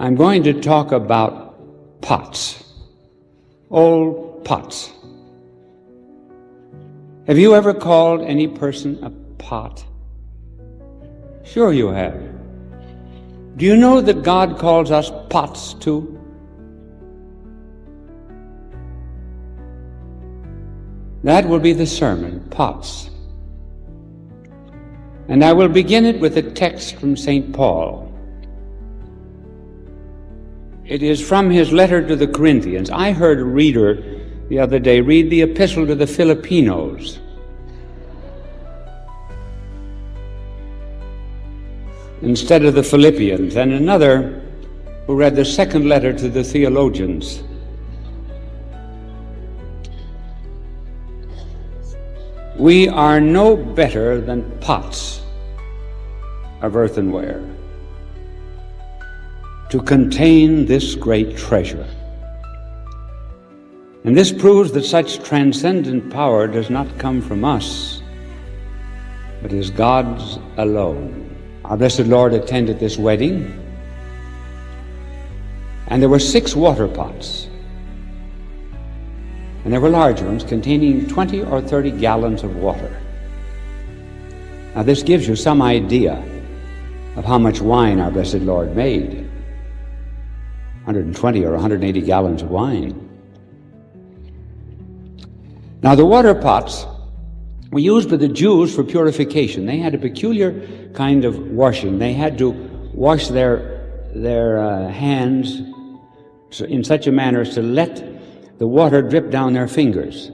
I'm going to talk about pots, old pots. Have you ever called any person a pot? Sure you have. Do you know that God calls us pots too? That will be the sermon, pots. And I will begin it with a text from St. Paul. It is from his letter to the Corinthians. I heard a reader the other day read the epistle to the Filipinos. Instead of the Philippians, and another who read the second letter to the theologians. We are no better than pots of earthenware to contain this great treasure. And this proves that such transcendent power does not come from us, but is God's alone. Our blessed Lord attended this wedding, and there were 6 water pots. And there were large ones containing 20 or 30 gallons of water. Now this gives you some idea of how much wine our blessed Lord made. 120 or 180 gallons of wine. Now the water pots were used by the Jews for purification. They had a peculiar kind of washing. They had to wash their hands in such a manner as to let the water drip down their fingers.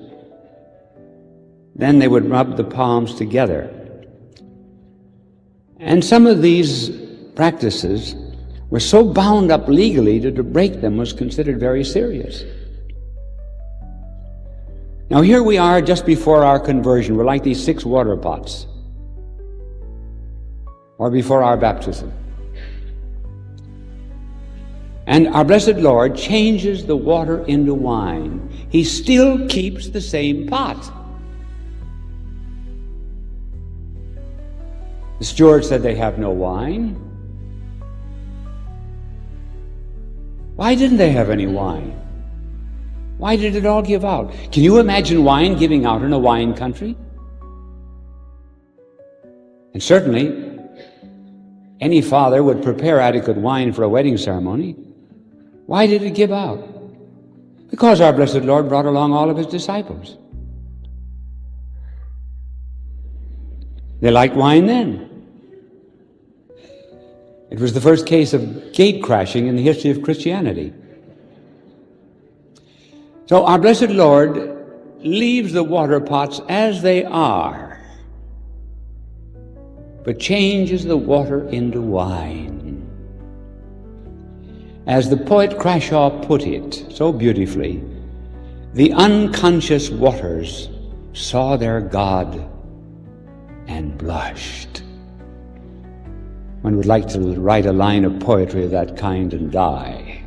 Then they would rub the palms together. And some of these practices were so bound up legally that to break them was considered very serious. Now here we are just before our conversion. We're like these 6 water pots, or before our baptism. And our blessed Lord changes the water into wine. He still keeps the same pot. The steward said they have no wine. Why didn't they have any wine? Why did it all give out? Can you imagine wine giving out in a wine country? And certainly, any father would prepare adequate wine for a wedding ceremony. Why did it give out? Because our blessed Lord brought along all of his disciples. They liked wine then. It was the first case of gate crashing in the history of Christianity. So our blessed Lord leaves the water pots as they are, but changes the water into wine. As the poet Crashaw put it so beautifully, the unconscious waters saw their God and blushed. One would like to write a line of poetry of that kind and die.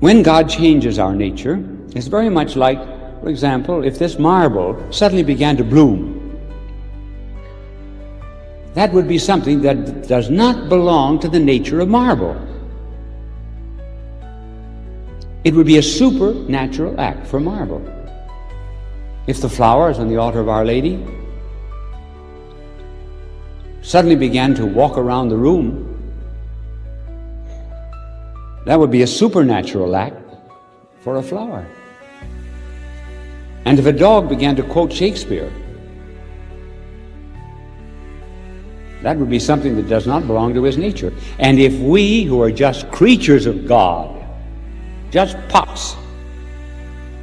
When God changes our nature, it's very much like, for example, if this marble suddenly began to bloom. That would be something that does not belong to the nature of marble. It would be a supernatural act for marble. If the flowers on the altar of Our Lady suddenly began to walk around the room, that would be a supernatural act for a flower. And if a dog began to quote Shakespeare, that would be something that does not belong to his nature. And if we, who are just creatures of God, just pots,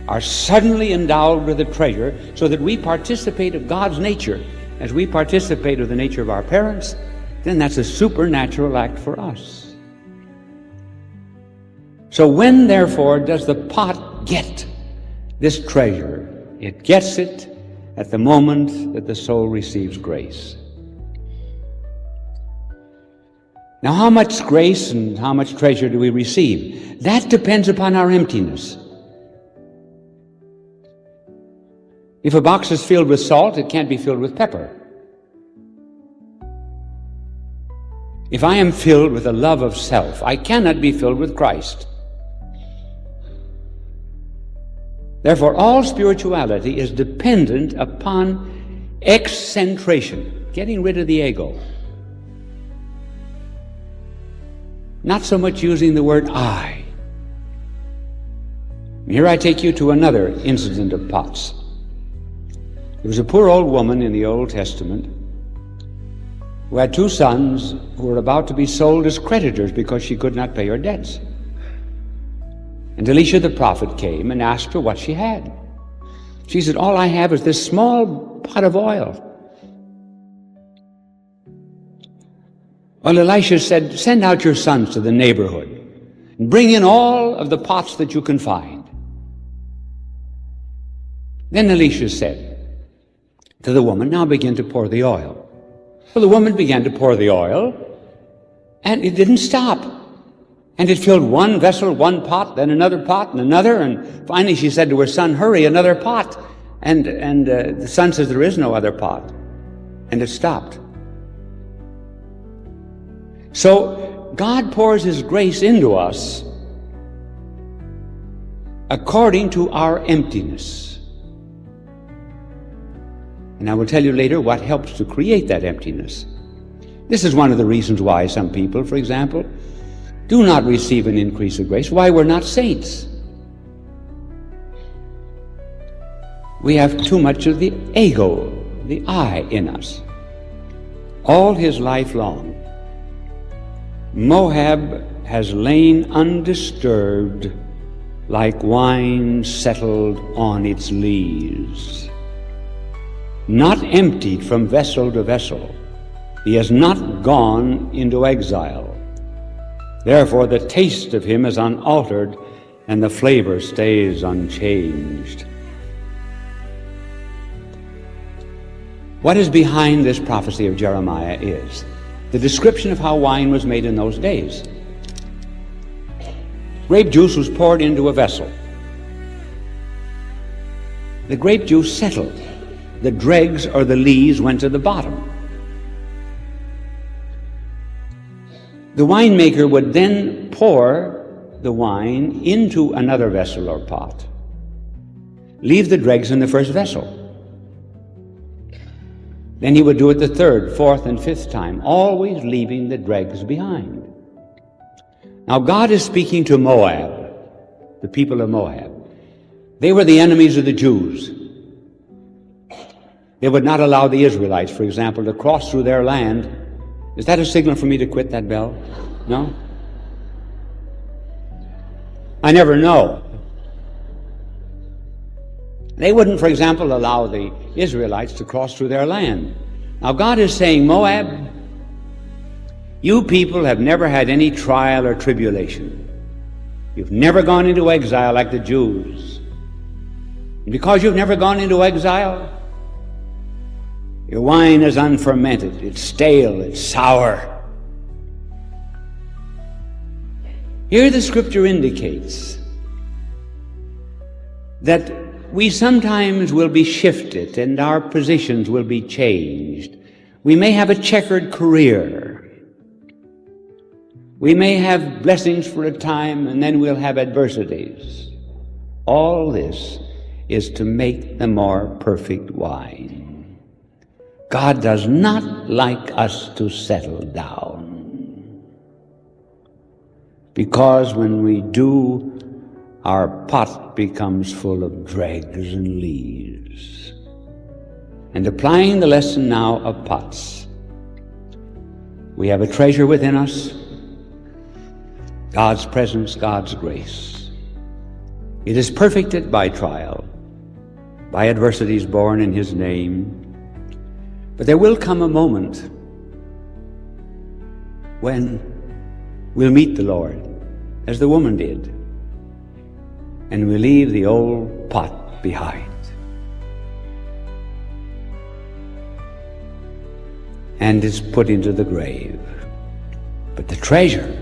are suddenly endowed with a treasure so that we participate of God's nature as we participate of the nature of our parents, then that's a supernatural act for us. So when, therefore, does the pot get this treasure? It gets it at the moment that the soul receives grace. Now, how much grace and how much treasure do we receive? That depends upon our emptiness. If a box is filled with salt, it can't be filled with pepper. If I am filled with the love of self, I cannot be filled with Christ. Therefore, all spirituality is dependent upon excentration, getting rid of the ego. Not so much using the word I. Here I take you to another incident of pots. There was a poor old woman in the Old Testament who had 2 sons who were about to be sold as creditors because she could not pay her debts. And Elisha the prophet came and asked her what she had. She said, all I have is this small pot of oil. Well, Elisha said, send out your sons to the neighborhood and bring in all of the pots that you can find. Then Elisha said to the woman, now begin to pour the oil. Well, the woman began to pour the oil, and it didn't stop. And it filled one vessel, one pot, then another pot, and another, and finally she said to her son, hurry, another pot. And the son says, there is no other pot. And it stopped. So God pours His grace into us according to our emptiness. And I will tell you later what helps to create that emptiness. This is one of the reasons why some people, for example, do not receive an increase of grace, why we're not saints. We have too much of the ego, the I in us. All his life long, Moab has lain undisturbed like wine settled on its lees. Not emptied from vessel to vessel. He has not gone into exile. Therefore, the taste of him is unaltered, and the flavor stays unchanged. What is behind this prophecy of Jeremiah is the description of how wine was made in those days. Grape juice was poured into a vessel. The grape juice settled. The dregs or the lees went to the bottom. The winemaker would then pour the wine into another vessel or pot. Leave the dregs in the first vessel. Then he would do it the 3rd, 4th, and 5th time, always leaving the dregs behind. Now God is speaking to Moab, the people of Moab. They were the enemies of the Jews. They would not allow the Israelites, for example, to cross through their land. Is that a signal for me to quit that bell? No? I never know. They wouldn't, for example, allow the Israelites to cross through their land. Now God is saying, Moab, you people have never had any trial or tribulation. You've never gone into exile like the Jews. And because you've never gone into exile, your wine is unfermented, it's stale, it's sour. Here the scripture indicates that we sometimes will be shifted and our positions will be changed. We may have a checkered career. We may have blessings for a time and then we'll have adversities. All this is to make the more perfect wine. God does not like us to settle down, because when we do, our pot becomes full of dregs and leaves. And applying the lesson now of pots, we have a treasure within us, God's presence, God's grace. It is perfected by trial, by adversities born in His name. But there will come a moment when we'll meet the Lord, as the woman did, and we'll leave the old pot behind. And it's put into the grave. But the treasure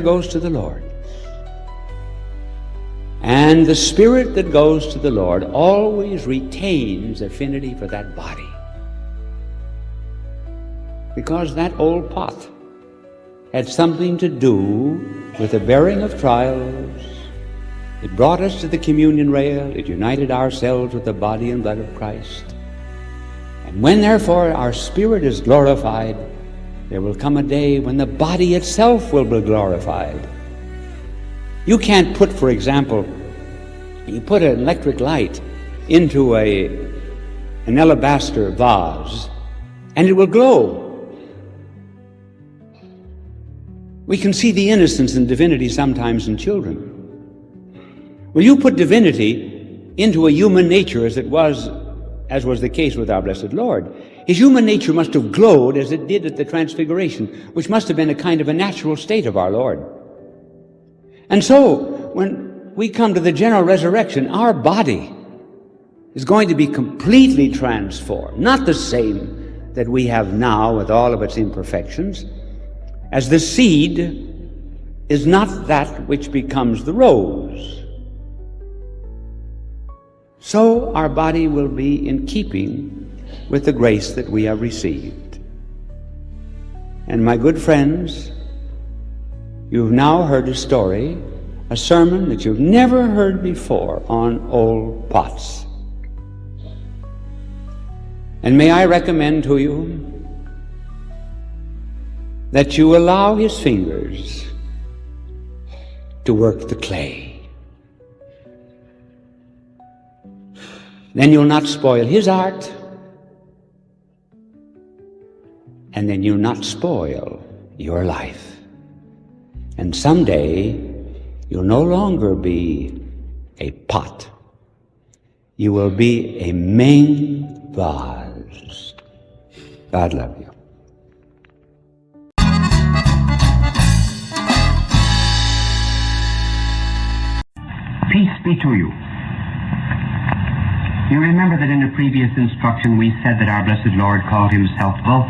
goes to the Lord. And the spirit that goes to the Lord always retains affinity for that body. because that old pot had something to do with the bearing of trials. It brought us to the communion rail. It united ourselves with the body and blood of Christ. And when, therefore, our spirit is glorified, there will come a day when the body itself will be glorified. You can't put, for example, you put an electric light into an alabaster vase, and it will glow. We can see the innocence and divinity sometimes in children. Well, you put divinity into a human nature as was the case with our blessed Lord. His human nature must have glowed as it did at the Transfiguration, which must have been a kind of a natural state of our Lord. And so, when we come to the general resurrection, our body is going to be completely transformed, not the same that we have now with all of its imperfections, as the seed is not that which becomes the rose. So our body will be in keeping with the grace that we have received. And my good friends, you've now heard a story, a sermon that you've never heard before on old pots. And may I recommend to you that you allow his fingers to work the clay. Then you'll not spoil his art, and then you'll not spoil your life. And someday, you'll no longer be a pot. You will be a main vase. God love you. Peace be to you. You remember that in a previous instruction we said that our blessed Lord called himself both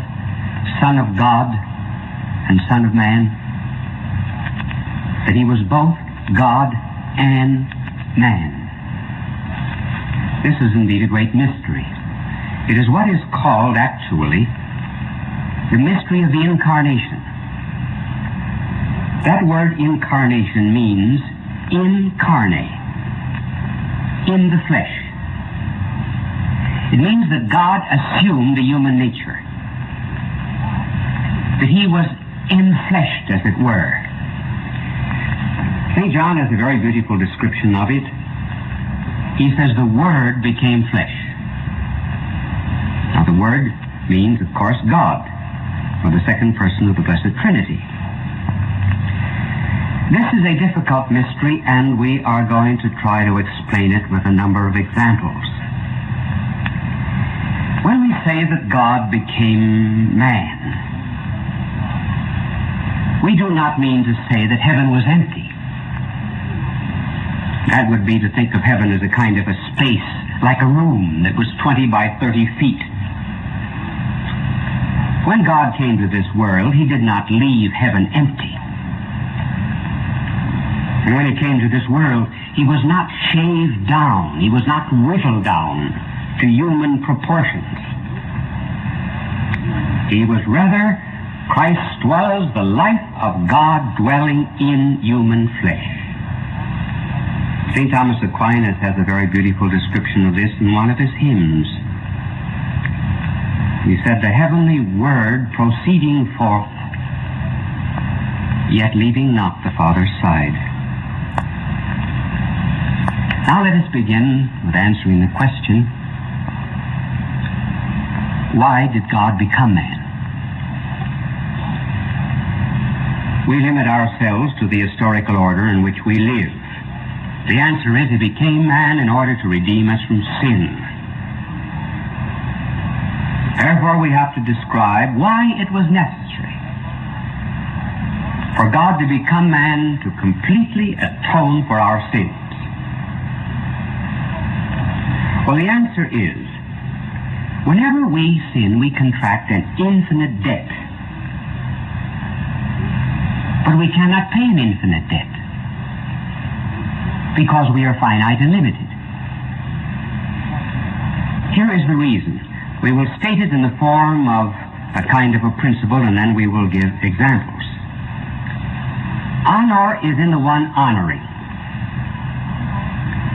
Son of God and Son of Man, that he was both God and man. This is indeed a great mystery. It is what is called actually the mystery of the Incarnation. That word incarnation means incarnate, in the flesh. It means that God assumed a human nature, that he was enfleshed, as it were. St. John has a very beautiful description of it. He says the Word became flesh. Now the Word means, of course, God, or the second person of the Blessed Trinity. This is a difficult mystery, and we are going to try to explain it with a number of examples. When we say that God became man, we do not mean to say that heaven was empty. That would be to think of heaven as a kind of a space, like a room that was 20 by 30 feet. When God came to this world, he did not leave heaven empty. And when he came to this world, he was not shaved down. He was not whittled down to human proportions. He was rather, Christ was the life of God dwelling in human flesh. St. Thomas Aquinas has a very beautiful description of this in one of his hymns. He said, "The heavenly word proceeding forth, yet leaving not the Father's side." Now let us begin with answering the question, why did God become man? We limit ourselves to the historical order in which we live. The answer is he became man in order to redeem us from sin. Therefore we have to describe why it was necessary for God to become man to completely atone for our sins. Well, the answer is, whenever we sin, we contract an infinite debt. But we cannot pay an infinite debt, because we are finite and limited. Here is the reason. We will state it in the form of a kind of a principle, and then we will give examples. Honor is in the one honoring.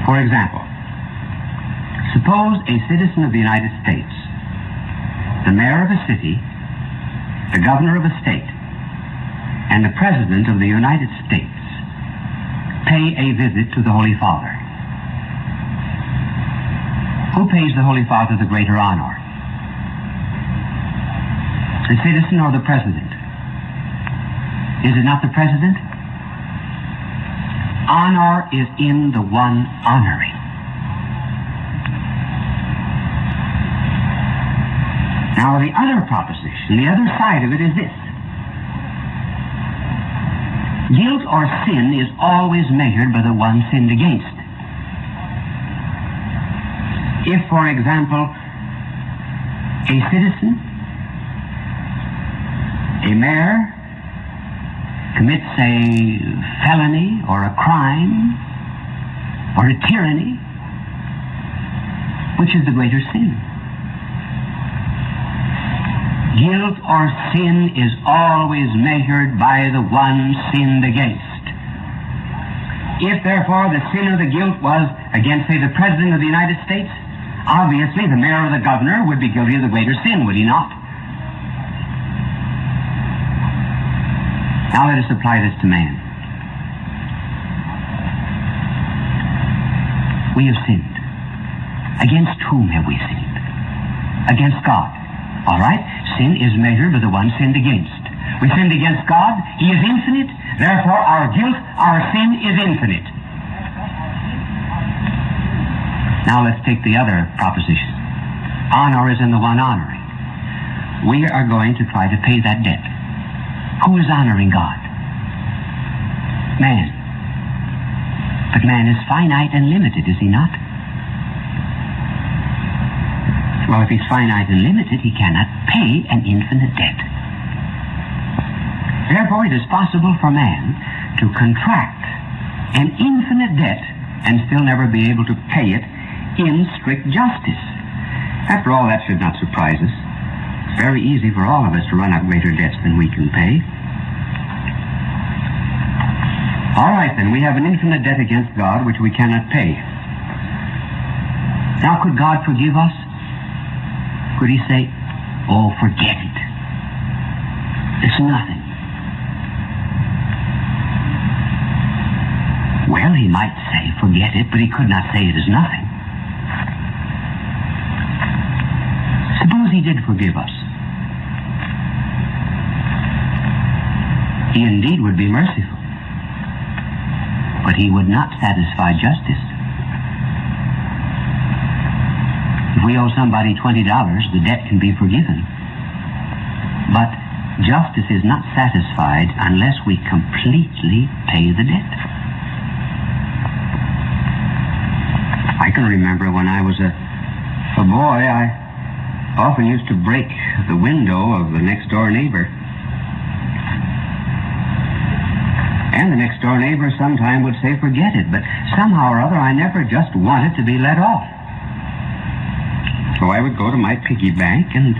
For example, suppose a citizen of the United States, the mayor of a city, the governor of a state, and the president of the United States pay a visit to the Holy Father. Who pays the Holy Father the greater honor? The citizen or the president? Is it not the president? Honor is in the one honoring. Now, the other proposition, the other side of it is this. Guilt or sin is always measured by the one sinned against. If, for example, a citizen, a mayor, commits a felony or a crime or a tyranny, which is the greater sin? Guilt or sin is always measured by the one sinned against. If, therefore, the sin or the guilt was against, say, the President of the United States, obviously the mayor or the governor would be guilty of the greater sin, would he not? Now let us apply this to man. We have sinned. Against whom have we sinned? Against God. All right? Sin is measured by the one sinned against. We sinned against God. He is infinite. Therefore, our guilt, our sin is infinite. Now let's take the other proposition. Honor is in the one honoring. We are going to try to pay that debt. Who is honoring God? Man. But man is finite and limited, is he not? Well, if he's finite and limited, he cannot pay an infinite debt. Therefore, it is possible for man to contract an infinite debt and still never be able to pay it in strict justice. After all, that should not surprise us. It's very easy for all of us to run up greater debts than we can pay. All right, then, we have an infinite debt against God which we cannot pay. Now, could God forgive us? Could he say, oh, forget it. It's nothing. Well, he might say, forget it, but he could not say it is nothing. Suppose he did forgive us. He indeed would be merciful, but he would not satisfy justice. If we owe somebody $20, the debt can be forgiven. But justice is not satisfied unless we completely pay the debt. I can remember when I was a boy, I often used to break the window of the next-door neighbor. And the next-door neighbor sometime would say, forget it, but somehow or other I never just wanted to be let off. So I would go to my piggy bank and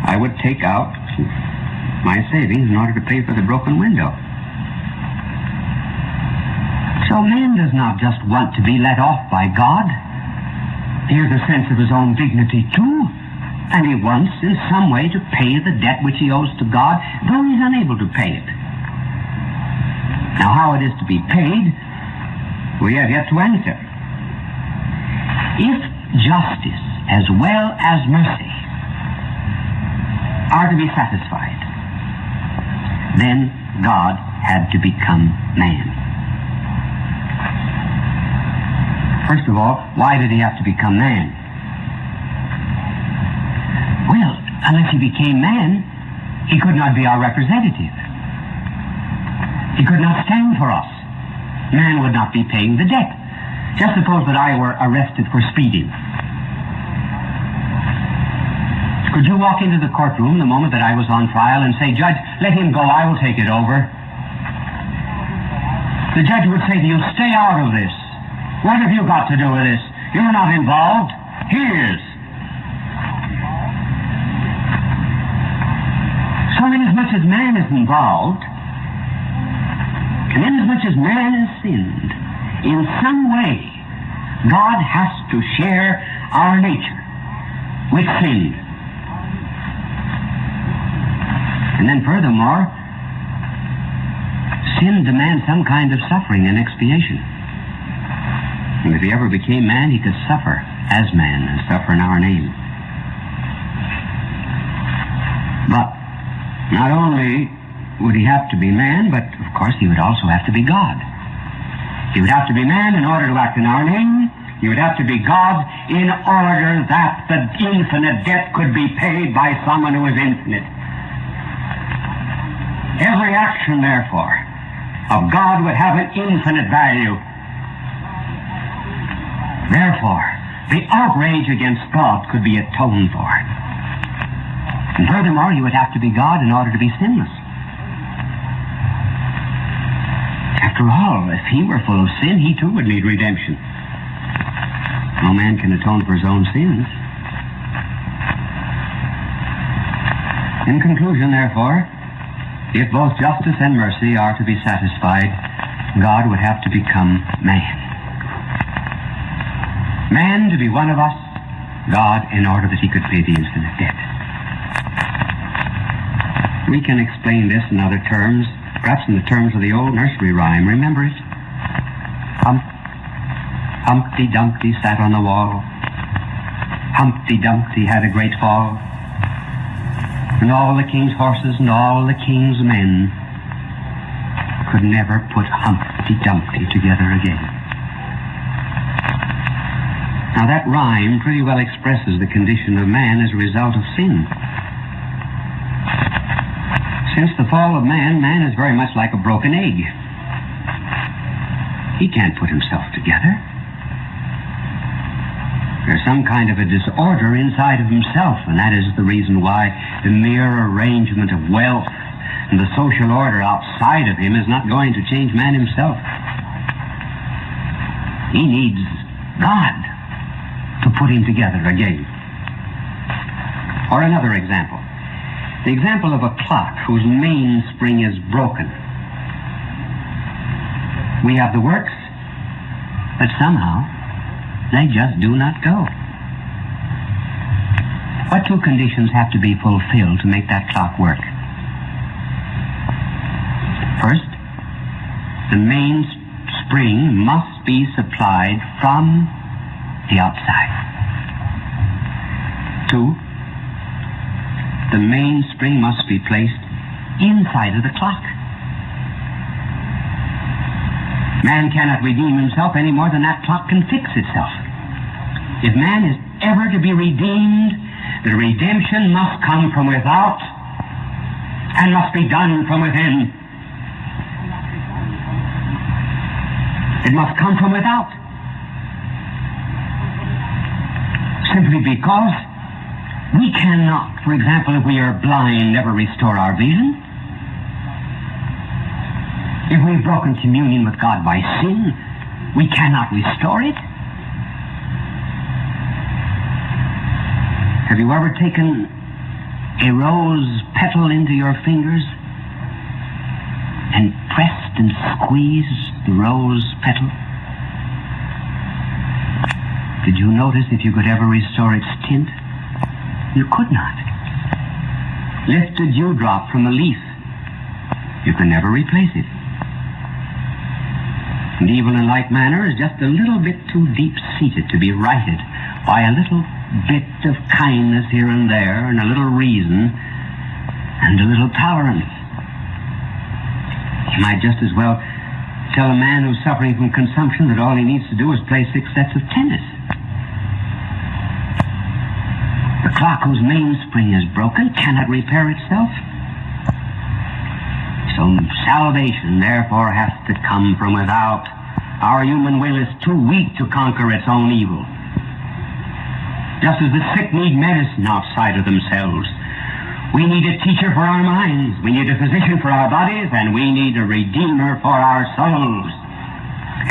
I would take out my savings in order to pay for the broken window. So man does not just want to be let off by God. He has a sense of his own dignity too, and he wants in some way to pay the debt which he owes to God, though he's unable to pay it. Now how it is to be paid, we have yet to answer. If justice as well as mercy are to be satisfied, then God had to become man. First of all, why did he have to become man? Well, unless he became man, he could not be our representative. He could not stand for us. Man would not be paying the debt. Just suppose that I were arrested for speeding. Could you walk into the courtroom the moment that I was on trial and say, Judge, let him go, I will take it over? The judge would say to you, stay out of this. What have you got to do with this? You're not involved. He is. is involved, and inasmuch as man has sinned, in some way, God has to share our nature with sin. And then furthermore, sin demands some kind of suffering and expiation. And if he ever became man, he could suffer as man and suffer in our name. But not only would he have to be man, but of course he would also have to be God. He would have to be man in order to act in our name. He would have to be God in order that the infinite debt could be paid by someone who is infinite. Every action, therefore, of God would have an infinite value. Therefore, the outrage against God could be atoned for. And furthermore, he would have to be God in order to be sinless. After all, if he were full of sin, he too would need redemption. No man can atone for his own sins. In conclusion, therefore, if both justice and mercy are to be satisfied, God would have to become man. Man to be one of us, God in order that he could pay the infinite debt. We can explain this in other terms, perhaps in the terms of the old nursery rhyme. Remember it? Humpty Dumpty sat on the wall. Humpty Dumpty had a great fall. And all the king's horses and all the king's men could never put Humpty Dumpty together again. Now that rhyme pretty well expresses the condition of man as a result of sin. Since the fall of man, man is very much like a broken egg. He can't put himself together. There's some kind of a disorder inside of himself, and that is the reason why the mere arrangement of wealth and the social order outside of him is not going to change man himself. He needs God to put him together again. Or another example. The example of a clock whose mainspring is broken. We have the works, but somehow they just do not go. What two conditions have to be fulfilled to make that clock work? First, the mainspring must be supplied from the outside. Two, the mainspring must be placed inside of the clock. Man cannot redeem himself any more than that clock can fix itself. If man is ever to be redeemed, the redemption must come from without and must be done from within. It must come from without. Simply because we cannot, for example, if we are blind, never restore our vision. If we've broken communion with God by sin, we cannot restore it. Have you ever taken a rose petal into your fingers and pressed and squeezed the rose petal? Did you notice if you could ever restore its tint? You could not. Lift a dewdrop from a leaf. You can never replace it. And evil in like manner is just a little bit too deep-seated to be righted by a little bit of kindness here and there, and a little reason, and a little tolerance. You might just as well tell a man who's suffering from consumption that all he needs to do is play 6 sets of tennis. The clock whose mainspring is broken cannot repair itself. So salvation, therefore, has to come from without. Our human will is too weak to conquer its own evil. Just as the sick need medicine outside of themselves, we need a teacher for our minds, we need a physician for our bodies, and we need a redeemer for our souls.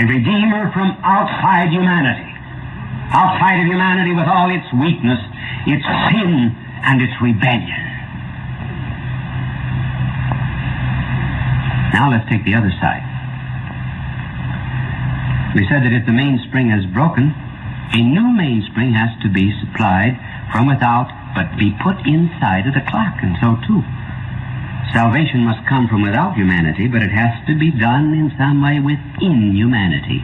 A redeemer from outside humanity. Outside of humanity with all its weakness, its sin, and its rebellion. Now let's take the other side. We said that if the mainspring is broken, a new mainspring has to be supplied from without, but be put inside of the clock, and so too. Salvation must come from without humanity, but it has to be done in some way within humanity.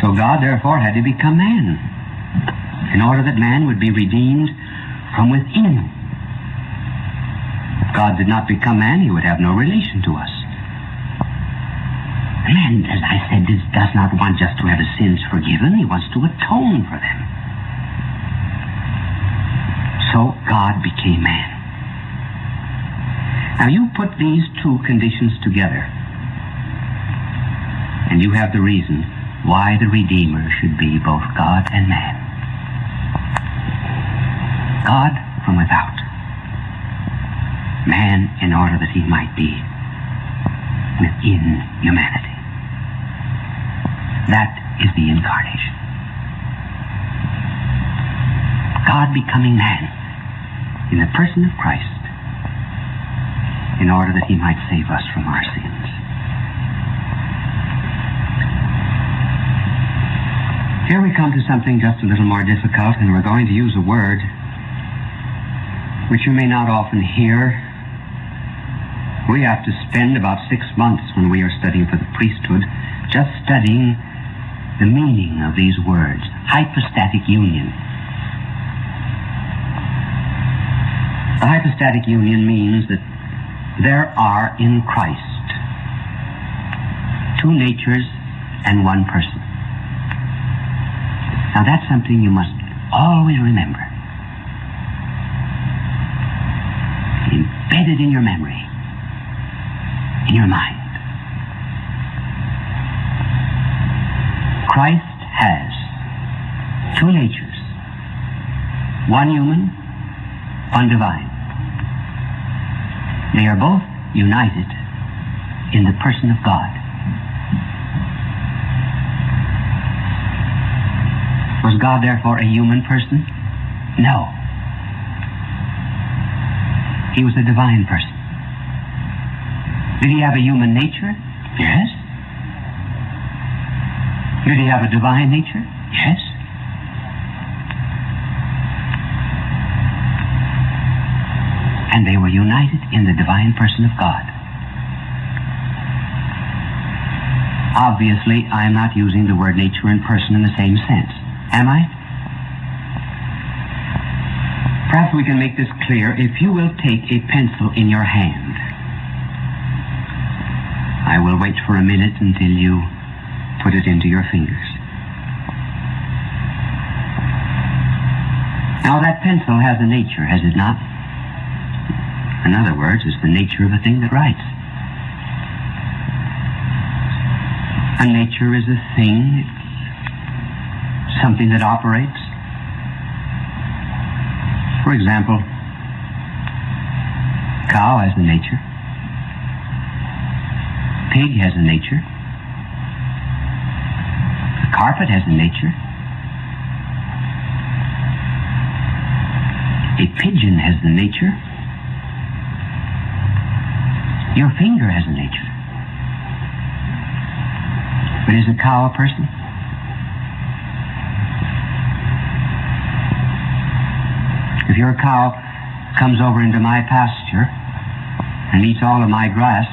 So God, therefore, had to become man, in order that man would be redeemed from within. If God did not become man, he would have no relation to us. Man, as I said, does not want just to have his sins forgiven. He wants to atone for them. So God became man. Now you put these two conditions together, and you have the reason why the Redeemer should be both God and man. God from without. Man in order that he might be within humanity. That is the incarnation. God becoming man in the person of Christ in order that he might save us from our sins. Here we come to something just a little more difficult, and we're going to use a word which you may not often hear. We have to spend about 6 months when we are studying for the priesthood just studying the meaning of these words. Hypostatic union. The hypostatic union means that there are in Christ two natures and one person. Now that's something you must always remember. Embedded in your memory, in your mind. Christ has two natures, one human, one divine. They are both united in the person of God. Was God therefore a human person? No. He was a divine person. Did he have a human nature? Yes. Did he have a divine nature? Yes. And they were united in the divine person of God. Obviously, I am not using the word nature and person in the same sense. Am I? Perhaps we can make this clear if you will take a pencil in your hand. I will wait for a minute until you put it into your fingers. Now that pencil has a nature, has it not? In other words, it's the nature of the thing that writes. A nature is a thing, something that operates. For example, cow has a nature. Pig has a nature. The carpet has a nature. A pigeon has the nature. Your finger has a nature. But is a cow a person? If your cow comes over into my pasture and eats all of my grass,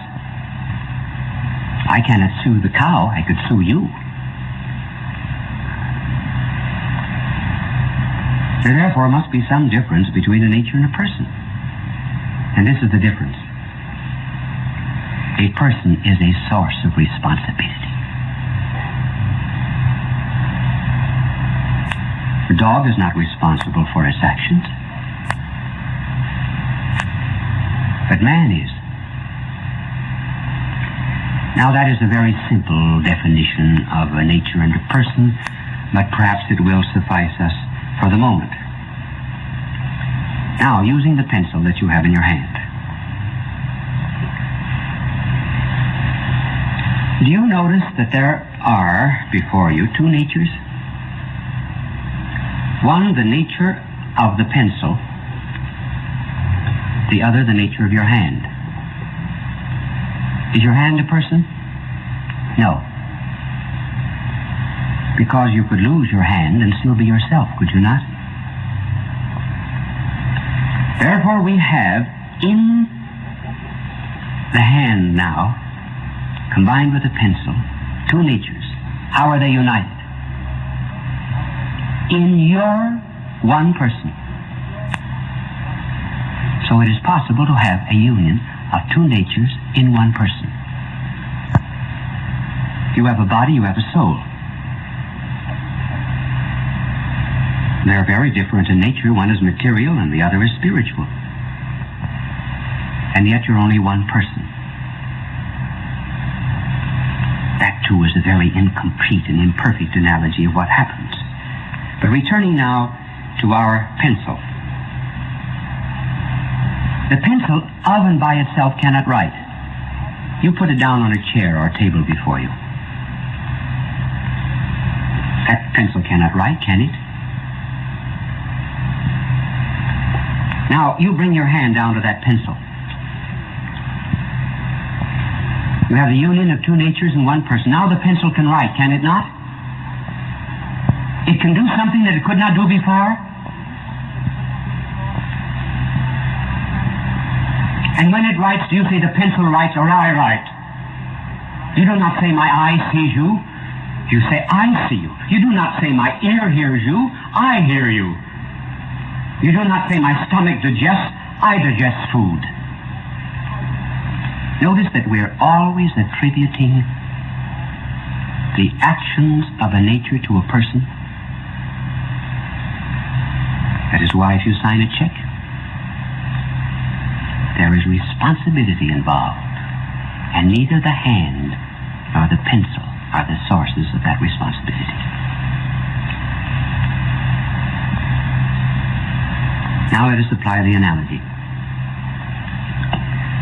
I cannot sue the cow. I could sue you. There therefore must be some difference between a nature and a person. And this is the difference. A person is a source of responsibility. The dog is not responsible for its actions, but man is. Now that is a very simple definition of a nature and a person, but perhaps it will suffice us for the moment. Now, using the pencil that you have in your hand, do you notice that there are before you two natures? One, the nature of the pencil, the other, the nature of your hand. Is your hand a person? No. Because you could lose your hand and still be yourself, could you not? Therefore, we have in the hand now, combined with the pencil, two natures. How are they united? In your one person. So it is possible to have a union of two natures in one person. You have a body, you have a soul. They're very different in nature. One is material and the other is spiritual. And yet you're only one person. That, too, is a very incomplete and imperfect analogy of what happens. But returning now to our pencil. The pencil of and by itself cannot write. You put it down on a chair or table before you. That pencil cannot write, can it? Now, you bring your hand down to that pencil. You have the union of two natures in one person. Now the pencil can write, can it not? It can do something that it could not do before. And when it writes, do you say the pencil writes or I write? You do not say my eye sees you. You say I see you. You do not say my ear hears you. I hear you. You do not say my stomach digests. I digest food. Notice that we're always attributing the actions of a nature to a person. That is why if you sign a check, there is responsibility involved, and neither the hand nor the pencil are the sources of that responsibility. Now let us apply the analogy.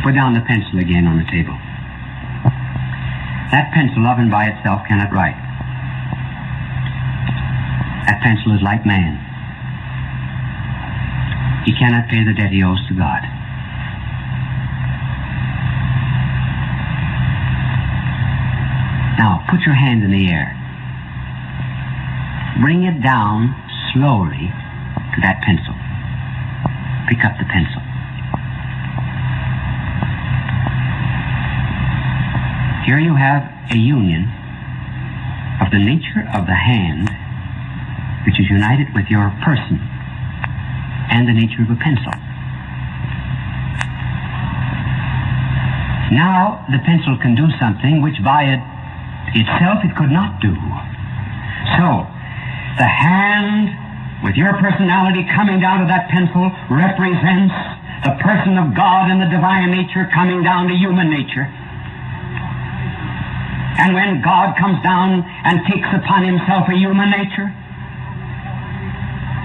Put down the pencil again on the table. That pencil of and by itself cannot write. That pencil is like man. He cannot pay the debt he owes to God. Now, put your hand in the air. Bring it down slowly to that pencil. Pick up the pencil. Here you have a union of the nature of the hand, which is united with your person, and the nature of a pencil. Now the pencil can do something which by itself it could not do. So, the hand with your personality coming down to that pencil represents the person of God and the divine nature coming down to human nature. And when God comes down and takes upon himself a human nature,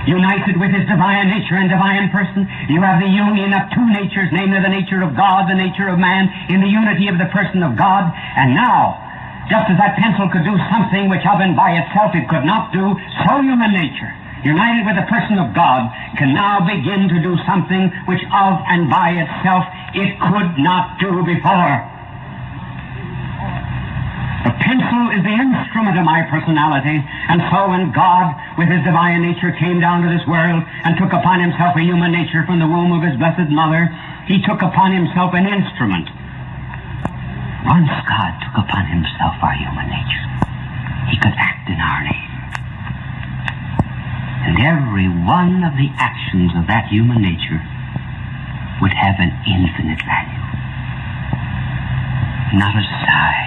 united with his divine nature and divine person, you have the union of two natures, namely the nature of God, the nature of man, in the unity of the person of God. And now, just as that pencil could do something which of and by itself it could not do, so human nature, united with the person of God, can now begin to do something which of and by itself it could not do before. The pencil is the instrument of my personality, and so when God, with his divine nature, came down to this world and took upon himself a human nature from the womb of his blessed mother, he took upon himself an instrument. Once God took upon himself our human nature, he could act in our name. And every one of the actions of that human nature would have an infinite value. Not a sigh,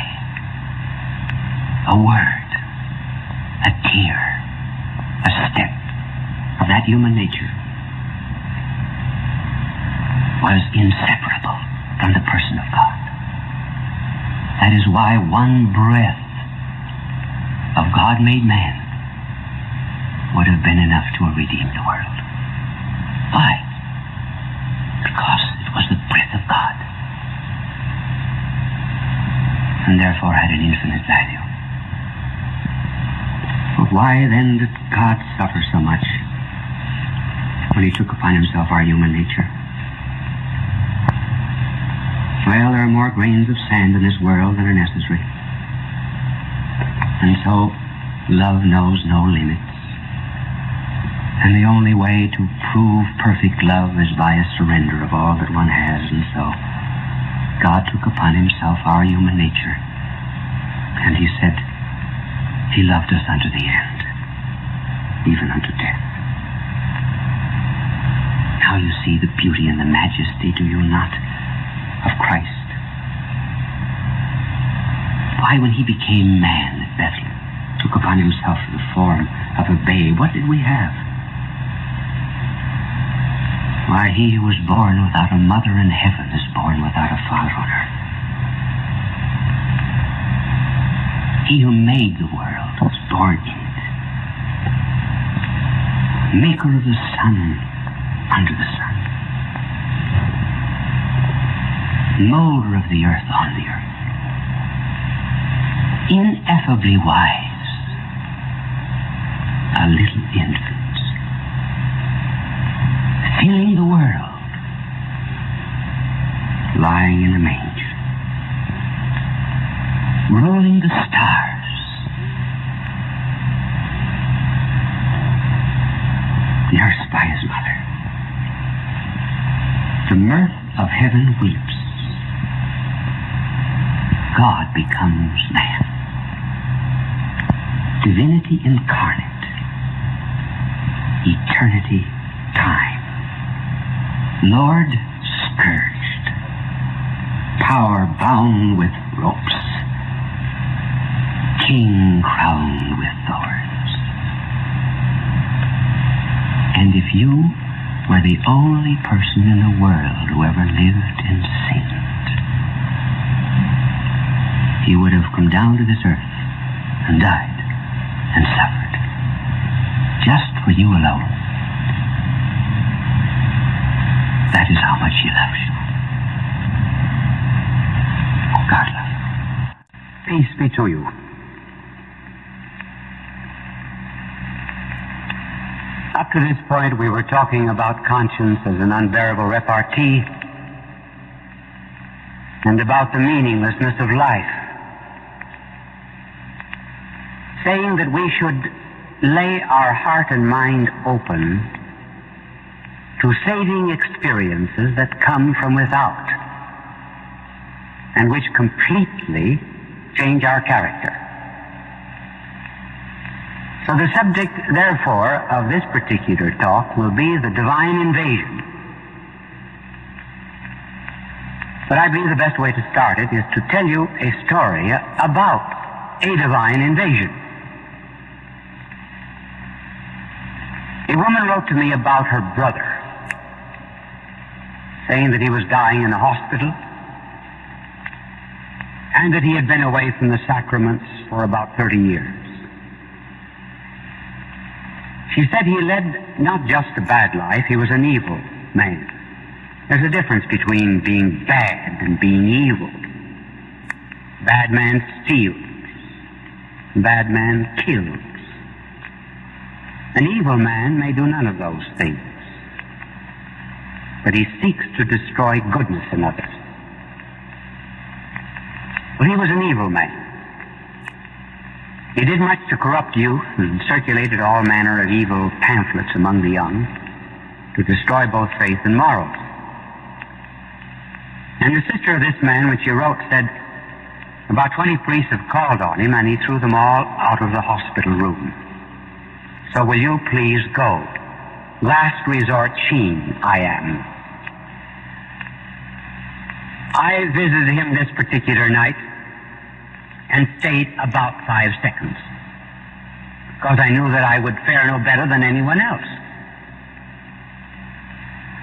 a word, a tear, a step of that human nature was inseparable from the person of God. That is why one breath of God made man would have been enough to have redeemed the world. Why? Because it was the breath of God, and therefore had an infinite value. But why then did God suffer so much when he took upon himself our human nature? Well, there are more grains of sand in this world than are necessary. And so, love knows no limits. And the only way to prove perfect love is by a surrender of all that one has. And so, God took upon himself our human nature. And he said, he loved us unto the end, even unto death. Now you see the beauty and the majesty, do you not, of Christ? Why, when he became man at Bethlehem, took upon himself the form of a babe, what did we have? Why, he who was born without a mother in heaven is born without a father on earth. He who made the world was born in it. Maker of the sun under the sun. Molder of the earth on the earth. Ineffably wise. A little infant. Filling the world, lying in a manger, ruling the stars, nursed by his mother. The mirth of heaven weeps. God becomes man. Divinity incarnate. Eternity time. Lord scourged, power bound with ropes, king crowned with thorns. And if you were the only person in the world who ever lived and sinned, he would have come down to this earth and died and suffered, just for you alone. That is how much he loves you. Oh, God loves you. Peace be to you. Up to this point, we were talking about conscience as an unbearable repartee and about the meaninglessness of life, saying that we should lay our heart and mind open to saving experiences that come from without and which completely change our character. So the subject, therefore, of this particular talk will be the divine invasion. But I believe the best way to start it is to tell you a story about a divine invasion. A woman wrote to me about her brother, saying that he was dying in a hospital and that he had been away from the sacraments for about 30 years. She said he led not just a bad life, he was an evil man. There's a difference between being bad and being evil. Bad man steals. Bad man kills. An evil man may do none of those things, but he seeks to destroy goodness in others. Well, he was an evil man. He did much to corrupt youth and circulated all manner of evil pamphlets among the young to destroy both faith and morals. And the sister of this man, when she wrote, said, about 20 priests have called on him and he threw them all out of the hospital room. So will you please go? Last resort Sheen, I am. I visited him this particular night and stayed about 5 seconds, because I knew that I would fare no better than anyone else.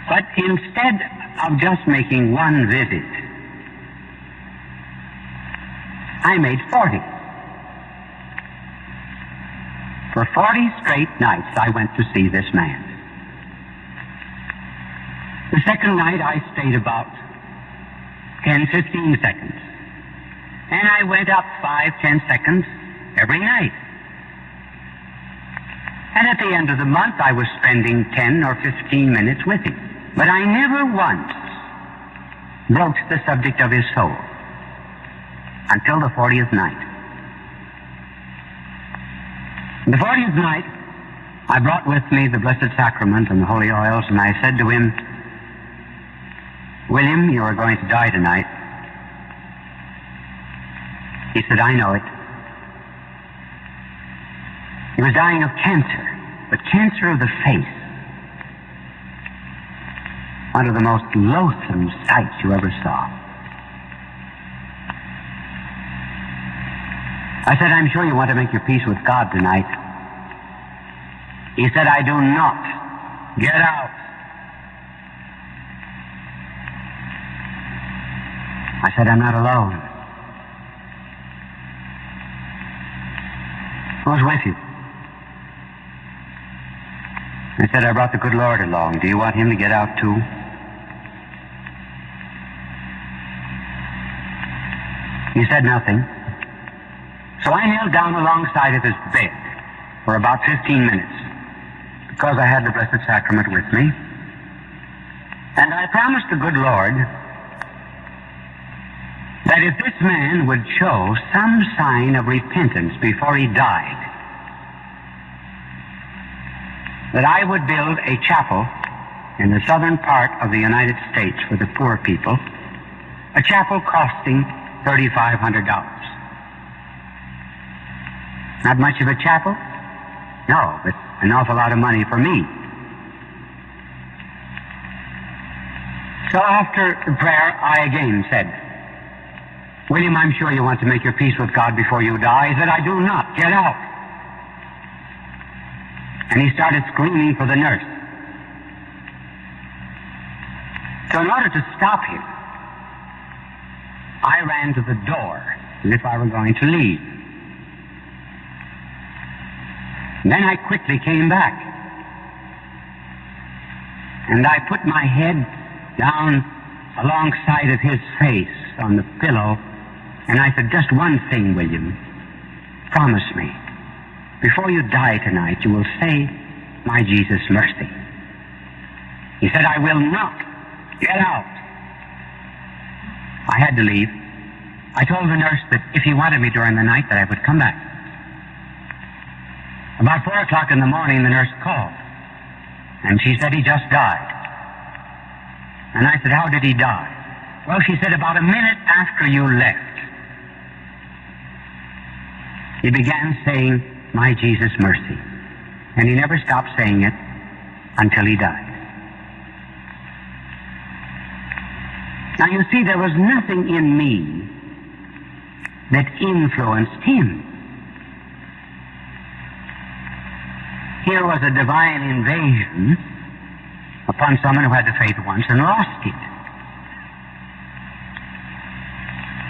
But instead of just making one visit, I made 40. For 40 straight nights I went to see this man. The second night I stayed about 10, 15 seconds. And I went up 5, 10 seconds every night. And at the end of the month I was spending 10 or 15 minutes with him. But I never once broached the subject of his soul until the 40th night. The 40th night, I brought with me the Blessed Sacrament and the holy oils, and I said to him, "William, you are going to die tonight." He said, "I know it." He was dying of cancer, but cancer of the face. One of the most loathsome sights you ever saw. I said, "I'm sure you want to make your peace with God tonight." He said, "I do not. Get out." I said, "I'm not alone." "Who's with you?" I said, "I brought the good Lord along. Do you want him to get out too?" He said nothing. So I knelt down alongside of his bed for about 15 minutes, because I had the Blessed Sacrament with me. And I promised the good Lord that if this man would show some sign of repentance before he died, that I would build a chapel in the southern part of the United States for the poor people, a chapel costing $3,500. Not much of a chapel? No, but an awful lot of money for me. So after the prayer, I again said, "William, I'm sure you want to make your peace with God before you die." He said, "I do not. Get out." And he started screaming for the nurse. So in order to stop him, I ran to the door as if I were going to leave. And then I quickly came back. And I put my head down alongside of his face on the pillow, and I said, "Just one thing, William. Promise me. Before you die tonight, you will say, 'My Jesus, mercy.'" He said, "I will not. Get out." I had to leave. I told the nurse that if he wanted me during the night, that I would come back. About 4 o'clock in the morning, the nurse called, and she said he just died. And I said, "How did he die?" "Well," she said, "about a minute after you left, he began saying, 'My Jesus, mercy.' And he never stopped saying it until he died." Now you see, there was nothing in me that influenced him. Here was a divine invasion upon someone who had the faith once and lost it.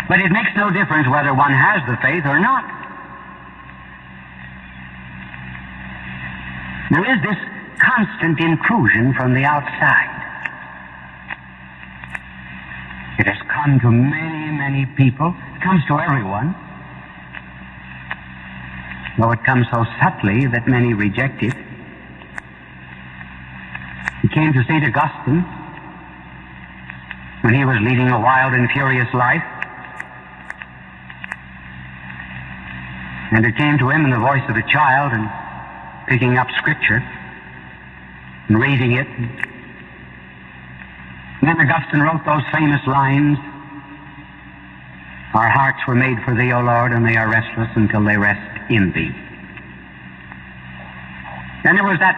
But it makes no difference whether one has the faith or not. There is this constant intrusion from the outside. It has come to many, many people. It comes to everyone. Though it comes so subtly that many reject it. It came to St. Augustine when he was leading a wild and furious life. And it came to him in the voice of a child, and picking up Scripture and reading it. And then Augustine wrote those famous lines, "Our hearts were made for Thee, O Lord, and they are restless until they rest in Thee." Then there was that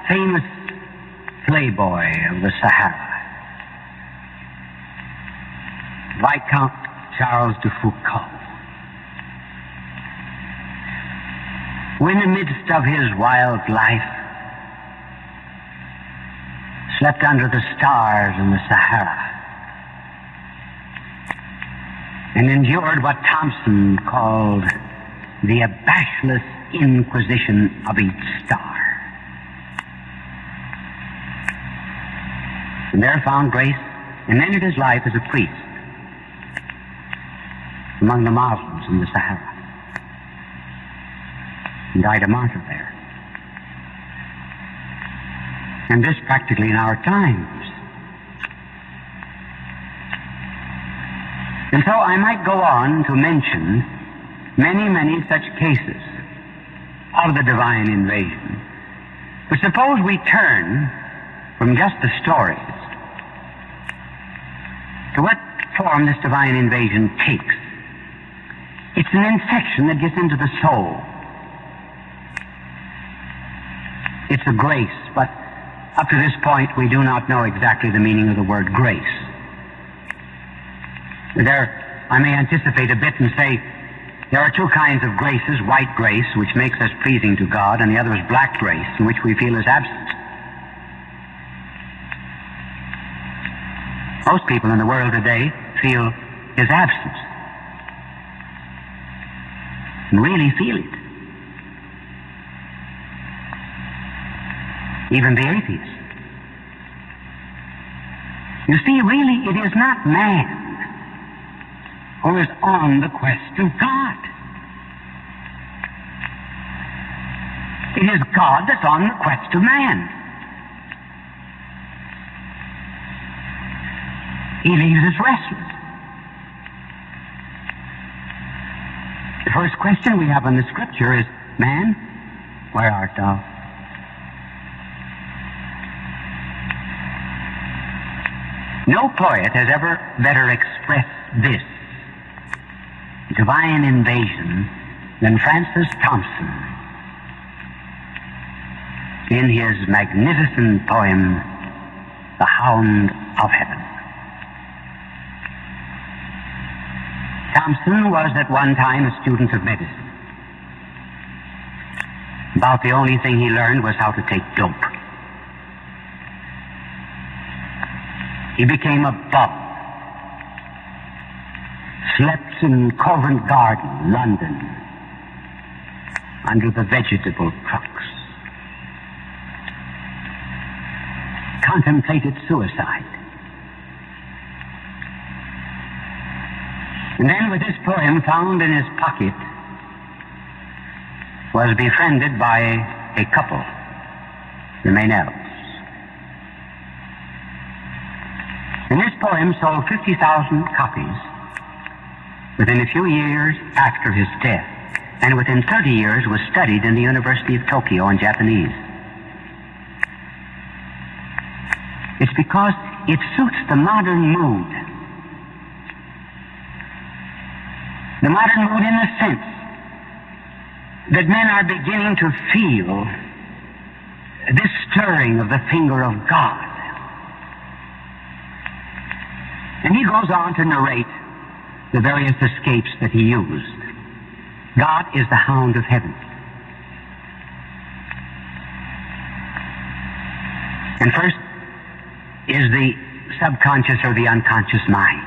famous playboy of the Sahara, Viscount Charles de Foucault, who in the midst of his wild life slept under the stars in the Sahara and endured what Thompson called the abashless inquisition of each star. And there found grace, and ended his life as a priest among the Muslims in the Sahara, and died a martyr there. And this practically in our times. And so I might go on to mention many, many such cases of the divine invasion. But suppose we turn from just the stories to what form this divine invasion takes. It's an infection that gets into the soul. It's a grace, but up to this point we do not know exactly the meaning of the word grace. There, I may anticipate a bit and say, there are two kinds of graces: white grace, which makes us pleasing to God, and the other is black grace, in which we feel His absence. Most people in the world today feel His absence, and really feel it. Even the atheist. You see, really, it is not man who is on the quest of God. It is God that's on the quest of man. He leaves us restless. The first question we have in the Scripture is, man, where art thou? No poet has ever better expressed this divine invasion than Francis Thompson in his magnificent poem, The Hound of Heaven. Thompson was at one time a student of medicine. About the only thing he learned was how to take dope. He became a bum. Slept in Covent Garden, London, under the vegetable trucks. Contemplated suicide. And then, with this poem found in his pocket, was befriended by a couple, the Meynells. And this poem sold 50,000 copies within a few years after his death, and within 30 years was studied in the University of Tokyo in Japanese. It's because it suits the modern mood. The modern mood in the sense that men are beginning to feel this stirring of the finger of God. And he goes on to narrate the various escapes that he used. God is the hound of heaven. And first is the subconscious or the unconscious mind.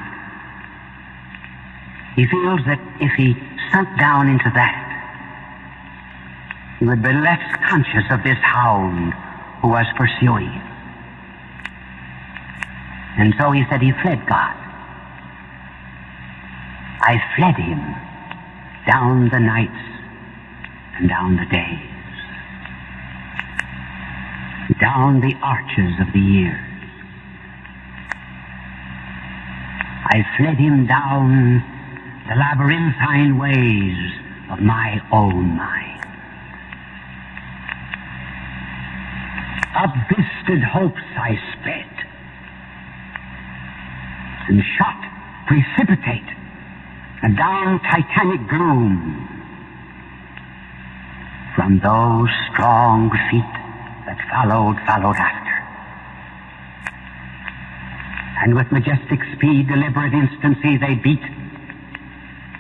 He feels that if he sunk down into that, he would be less conscious of this hound who was pursuing him. And so he said he fled God. I fled him down the nights and down the days, down the arches of the years. I fled him down the labyrinthine ways of my own mind. Up visited hopes I sped, and shot precipitate and down titanic gloom from those strong feet that followed after. And with majestic speed, deliberate instancy they beat,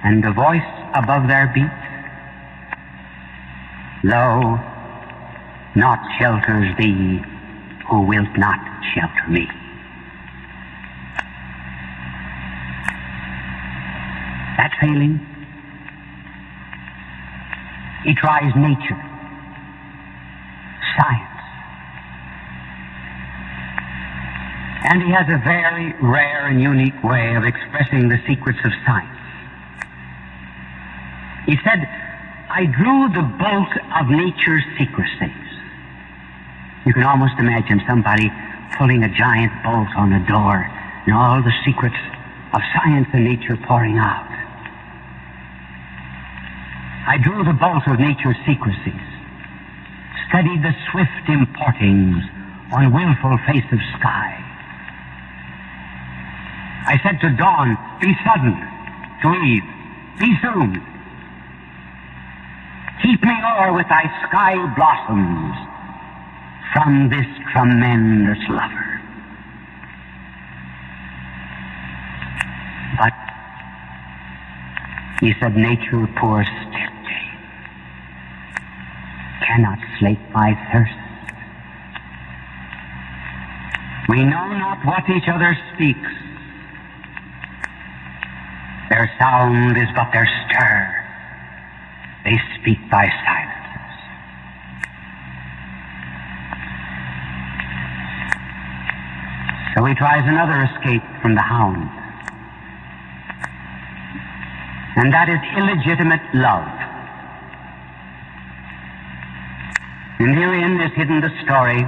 and a voice above their beat, lo, naught shelters thee who wilt not shelter me. That failing, he tries nature, science, and he has a very rare and unique way of expressing the secrets of science. He said, I drew the bolt of nature's secrecies. You can almost imagine somebody pulling a giant bolt on the door, and all the secrets of science and nature pouring out. I drew the bolt of nature's secrecies, studied the swift importings on willful face of sky. I said to dawn, be sudden, to eve, be soon. Keep me o'er with thy sky blossoms from this tremendous lover. But, he said, nature, poor stepdame, cannot slake my thirst. We know not what each other speaks. Their sound is but their stir. They speak by silences. So he tries another escape from the hound. And that is illegitimate love. And herein is hidden the story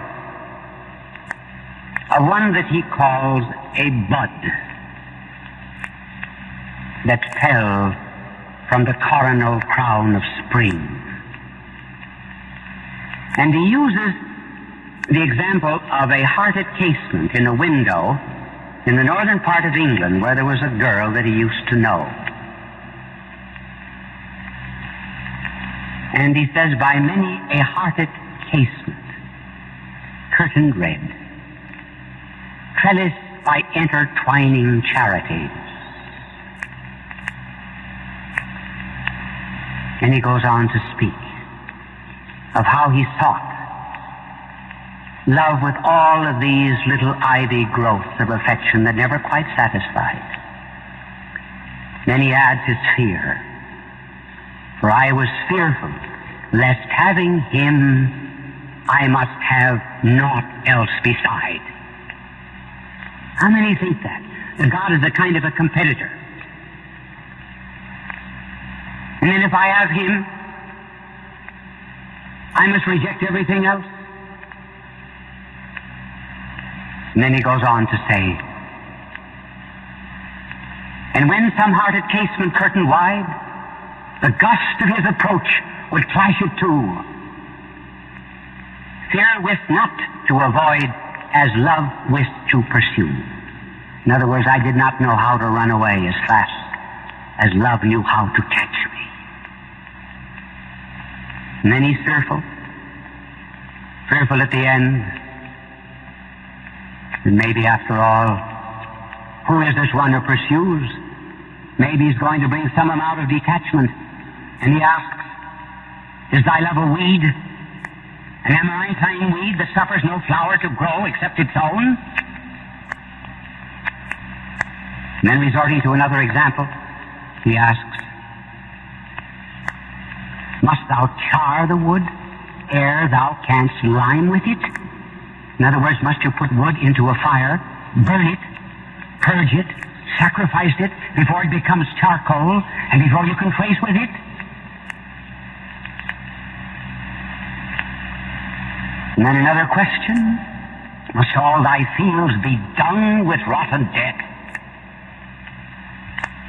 of one that he calls a bud that fell from the coronal crown of spring. And he uses the example of a hearted casement in a window in the northern part of England where there was a girl that he used to know. And he says, by many a hearted casement, curtained red, trellised by intertwining charities. And he goes on to speak of how he sought love with all of these little ivy growths of affection that never quite satisfied. Then he adds his fear. For I was fearful, lest having him, I must have naught else beside. How many think that? That God is a kind of a competitor. And then if I have him, I must reject everything else. And then he goes on to say, and when some hearted casement curtain wide, the gust of his approach would clash it to. Fear wist not to avoid as love wist to pursue. In other words, I did not know how to run away as fast as love knew how to catch me. And then he's fearful at the end. And maybe after all, who is this one who pursues? Maybe he's going to bring some amount of detachment. And he asks, is thy love a weed? An amaranthine weed that suffers no flower to grow except its own? And then resorting to another example, he asks, must thou char the wood ere thou canst lime with it? In other words, must you put wood into a fire, burn it, purge it, sacrifice it before it becomes charcoal and before you can trace with it? And then another question, must all thy fields be dung with rotten dead?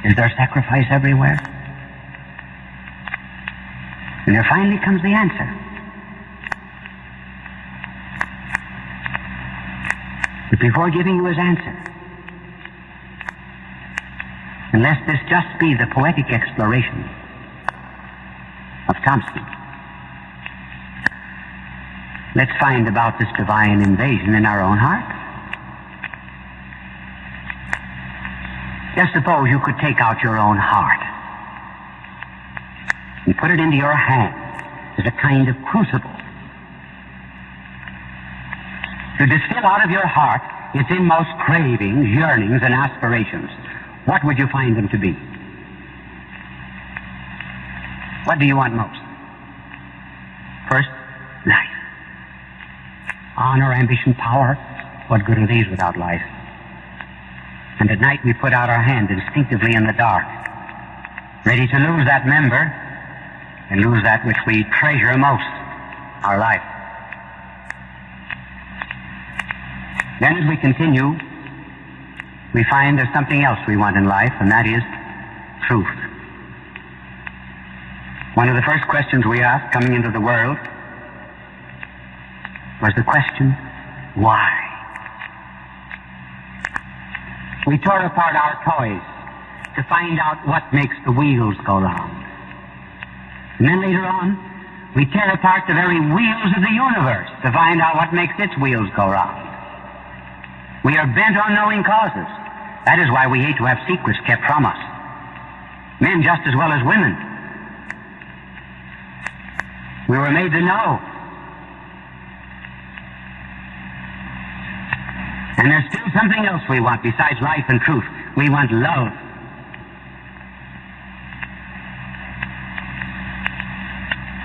Is there sacrifice everywhere? And there finally comes the answer. But before giving you his answer, unless this just be the poetic exploration of Thompson, let's find about this divine invasion in our own heart. Just suppose you could take out your own heart and put it into your hand as a kind of crucible to distill out of your heart its inmost cravings, yearnings, and aspirations. What would you find them to be? What do you want most? First, life. Honor, ambition, power. What good are these without life? And at night we put out our hand instinctively in the dark, ready to lose that member and lose that which we treasure most, our life. Then as we continue, we find there's something else we want in life, and that is truth. One of the first questions we asked coming into the world was the question, why? We tore apart our toys to find out what makes the wheels go round. And then later on, we tear apart the very wheels of the universe to find out what makes its wheels go round. We are bent on knowing causes. That is why we hate to have secrets kept from us. Men just as well as women. We were made to know. And there's still something else we want besides life and truth. We want love.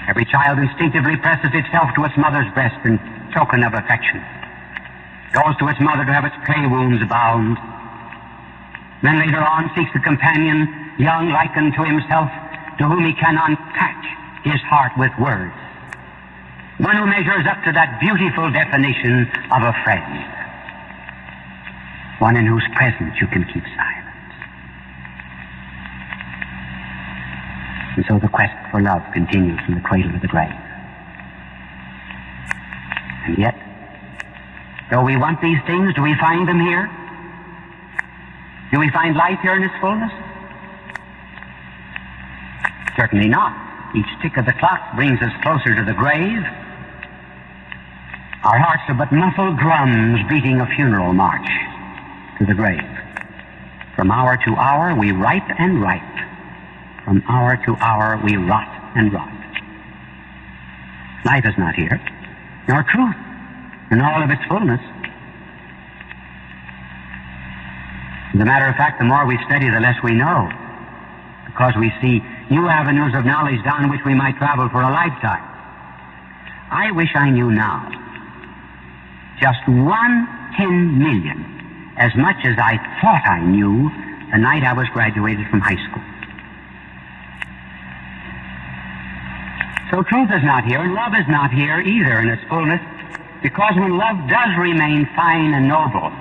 Every child instinctively presses itself to its mother's breast in token of affection. Goes to its mother to have its play wounds bound. Then later on seeks a companion, young like unto himself, to whom he can unpatch his heart with words. One who measures up to that beautiful definition of a friend. One in whose presence you can keep silence. And so the quest for love continues from the cradle to the grave. And yet, though we want these things, do we find them here? Do we find life here in its fullness? Certainly not. Each tick of the clock brings us closer to the grave. Our hearts are but muffled drums beating a funeral march to the grave. From hour to hour we ripe and ripe. From hour to hour we rot and rot. Life is not here, nor truth in all of its fullness. As a matter of fact, the more we study, the less we know, because we see new avenues of knowledge down which we might travel for a lifetime. I wish I knew now just 1/10,000,000 as much as I thought I knew the night I was graduated from high school. So truth is not here, and love is not here either in its fullness, because when love does remain fine and noble,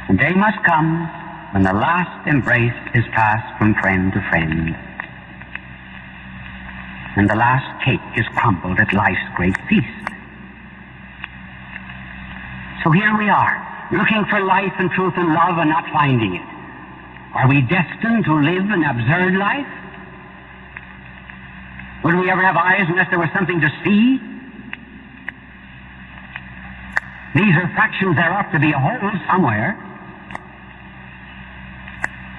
the day must come when the last embrace is passed from friend to friend, and the last cake is crumbled at life's great feast. So here we are, looking for life and truth and love and not finding it. Are we destined to live an absurd life? Would we ever have eyes unless there was something to see? These are fractions. There ought to be a whole somewhere.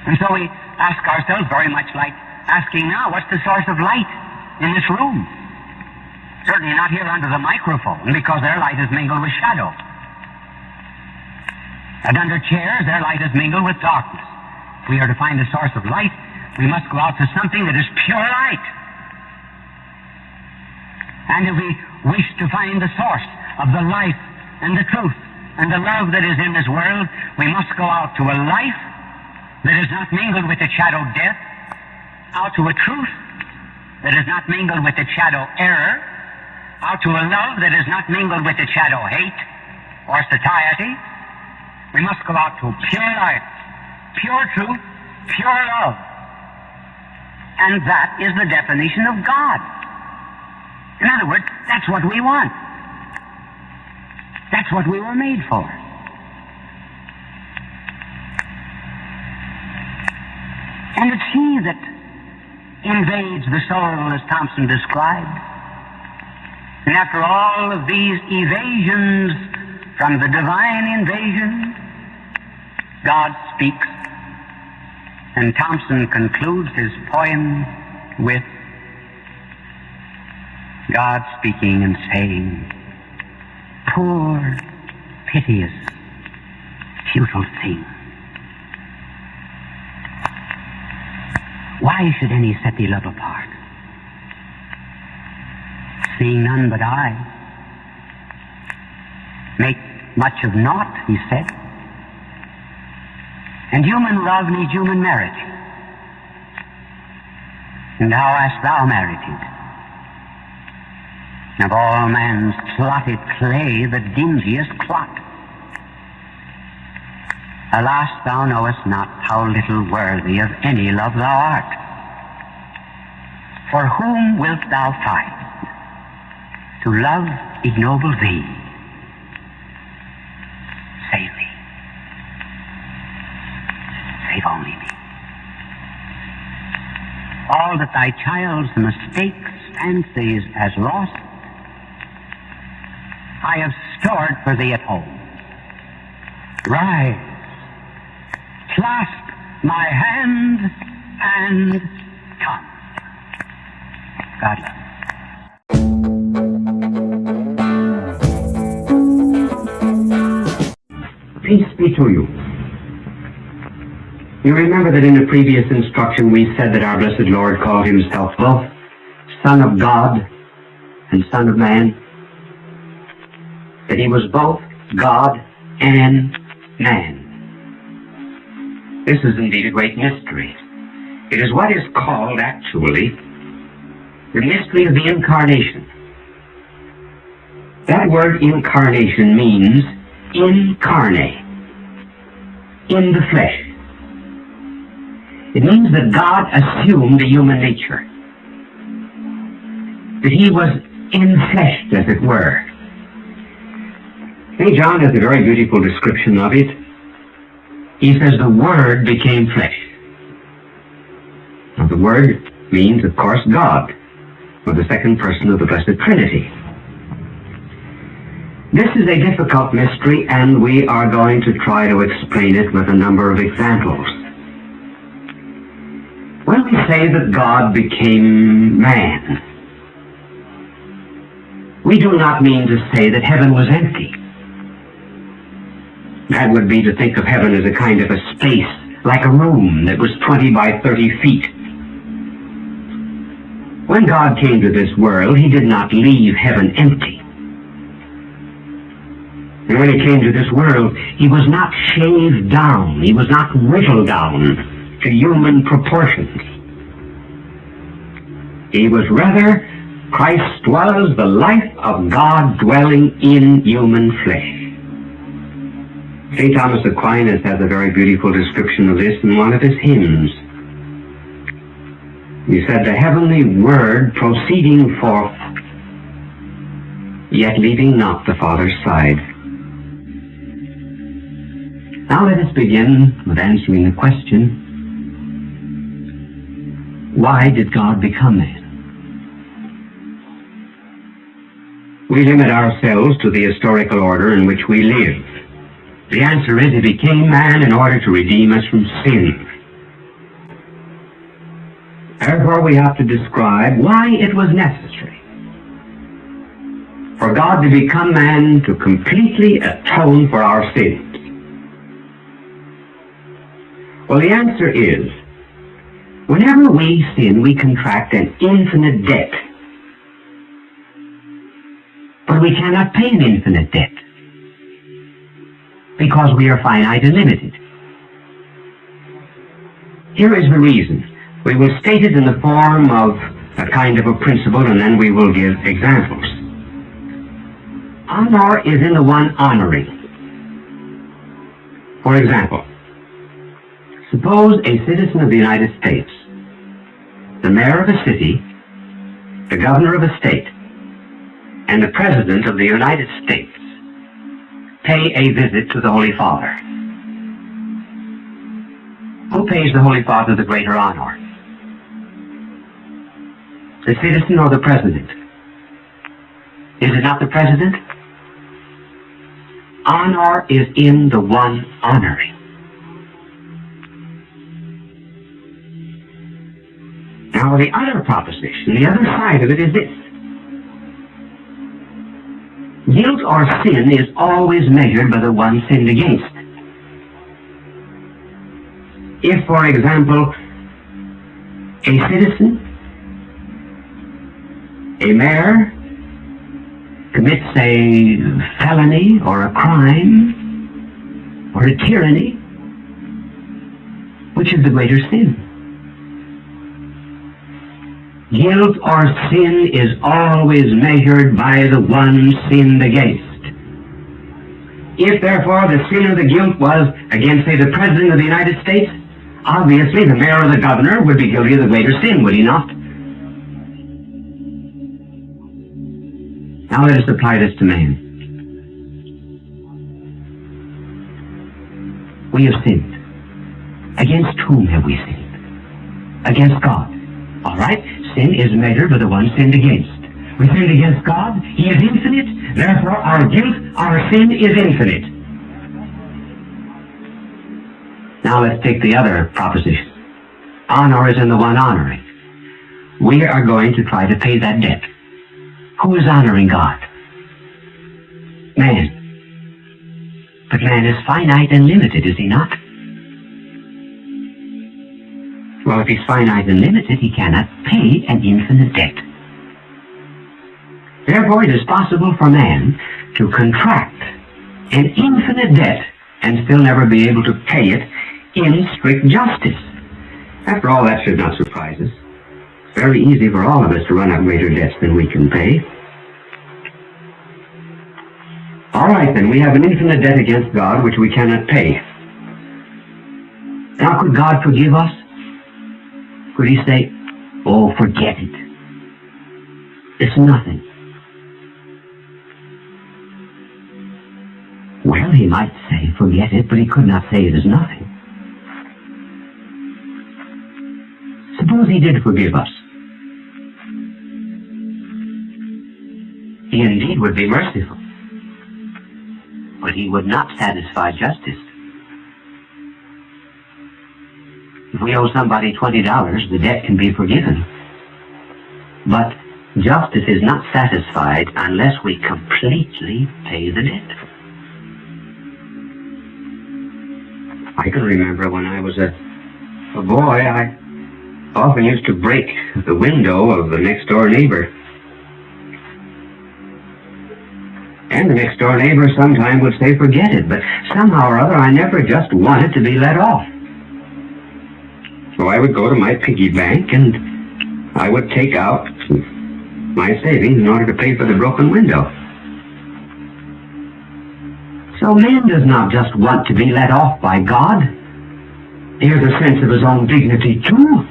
And so we ask ourselves, very much like asking now, what's the source of light in this room? Certainly not here under the microphone, because their light is mingled with shadow. And under chairs, their light is mingled with darkness. If we are to find the source of light, we must go out to something that is pure light. And if we wish to find the source of the life and the truth and the love that is in this world, we must go out to a life that is not mingled with the shadow death, out to a truth that is not mingled with the shadow error, out to a love that is not mingled with the shadow hate or satiety. We must go out to pure life, pure truth, pure love. And that is the definition of God. In other words, that's what we want. That's what we were made for. And it's He that invades the soul, as Thompson described. And after all of these evasions from the divine invasion, God speaks. And Thompson concludes his poem with God speaking and saying, "Poor, piteous, futile thing. Why should any set thee love apart? Seeing none but I. Make much of naught," he said. "And human love needs human merit. And how hast thou merited? Of all man's clotted clay, the dingiest clot. Alas, thou knowest not how little worthy of any love thou art. For whom wilt thou find to love ignoble thee? Save me. Save only me. All that thy child's mistakes, fancies, has lost, I have stored for thee at home. Rise, clasp my hand, and come. God love. Peace be to you. You remember that in the previous instruction we said that our blessed Lord called himself both Son of God and Son of Man, that he was both God and man. This is indeed a great mystery. It is what is called actually the mystery of the Incarnation. That word incarnation means incarnate, in the flesh. It means that God assumed a human nature, that he was enfleshed, as it were. St. John has a very beautiful description of it. He says the Word became flesh. Now the Word means, of course, God, or the second person of the Blessed Trinity. This is a difficult mystery, and we are going to try to explain it with a number of examples. When we say that God became man, we do not mean to say that heaven was empty. That would be to think of heaven as a kind of a space, like a room that was 20 by 30 feet. When God came to this world, he did not leave heaven empty. And when he came to this world, he was not shaved down, he was not whittled down to human proportions. He was rather, Christ was the life of God dwelling in human flesh. St. Thomas Aquinas has a very beautiful description of this in one of his hymns. He said, the heavenly word proceeding forth, yet leaving not the Father's side. Now let us begin with answering the question, why did God become man? We limit ourselves to the historical order in which we live. The answer is, he became man in order to redeem us from sin. Therefore, we have to describe why it was necessary for God to become man to completely atone for our sins. Well, the answer is, whenever we sin, we contract an infinite debt. But we cannot pay an infinite debt, because we are finite and limited. Here is the reason. We will state it in the form of a kind of a principle, and then we will give examples. Honor is in the one honoring. For example, suppose a citizen of the United States, the mayor of a city, the governor of a state, and the President of the United States pay a visit to the Holy Father. Who pays the Holy Father the greater honor? The citizen or the President? Is it not the President? Honor is in the one honoring. Now the other proposition, the other side of it is this. Guilt or sin is always measured by the one sinned against. If, for example, a citizen, a mayor, commits a felony or a crime or a tyranny, which is the greater sin? Guilt or sin is always measured by the one sinned against. If, therefore, the sin or the guilt was against, say, the President of the United States, obviously the mayor or the governor would be guilty of the greater sin, would he not? Now let us apply this to man. We have sinned. Against whom have we sinned? Against God. All right? Sin is measured by the one sinned against. We sinned against God. He is infinite. Therefore, our guilt, our sin is infinite. Now let's take the other proposition. Honor is in the one honoring. We are going to try to pay that debt. Who is honoring God? Man. But man is finite and limited, is he not? Well, if he's finite and limited, he cannot pay an infinite debt. Therefore, it is possible for man to contract an infinite debt and still never be able to pay it in strict justice. After all, that should not surprise us. It's very easy for all of us to run up greater debts than we can pay. All right, then, we have an infinite debt against God which we cannot pay. Now, could God forgive us? Could he say, oh, forget it. It's nothing. Well, he might say, forget it, but he could not say it is nothing. Suppose he did forgive us. He indeed would be merciful, but he would not satisfy justice. If we owe somebody $20, the debt can be forgiven. But justice is not satisfied unless we completely pay the debt. I can remember when I was a boy, I often used to break the window of the next-door neighbor. And the next-door neighbor sometime would say, forget it, but somehow or other I never just wanted to be let off. So I would go to my piggy bank and I would take out my savings in order to pay for the broken window. So man does not just want to be let off by God. He has a sense of his own dignity too,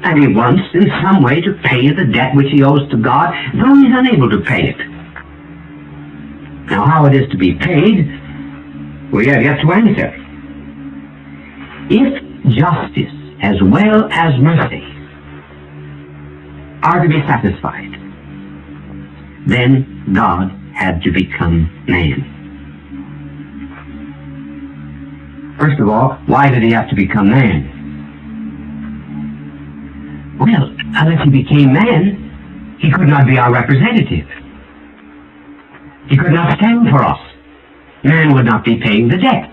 and he wants in some way to pay the debt which he owes to God, though he's unable to pay it. Now how it is to be paid, we have yet to answer. If justice as well as mercy are to be satisfied, then God had to become man. First of all, why did he have to become man? Well, unless he became man, he could not be our representative. He could not stand for us. Man would not be paying the debt.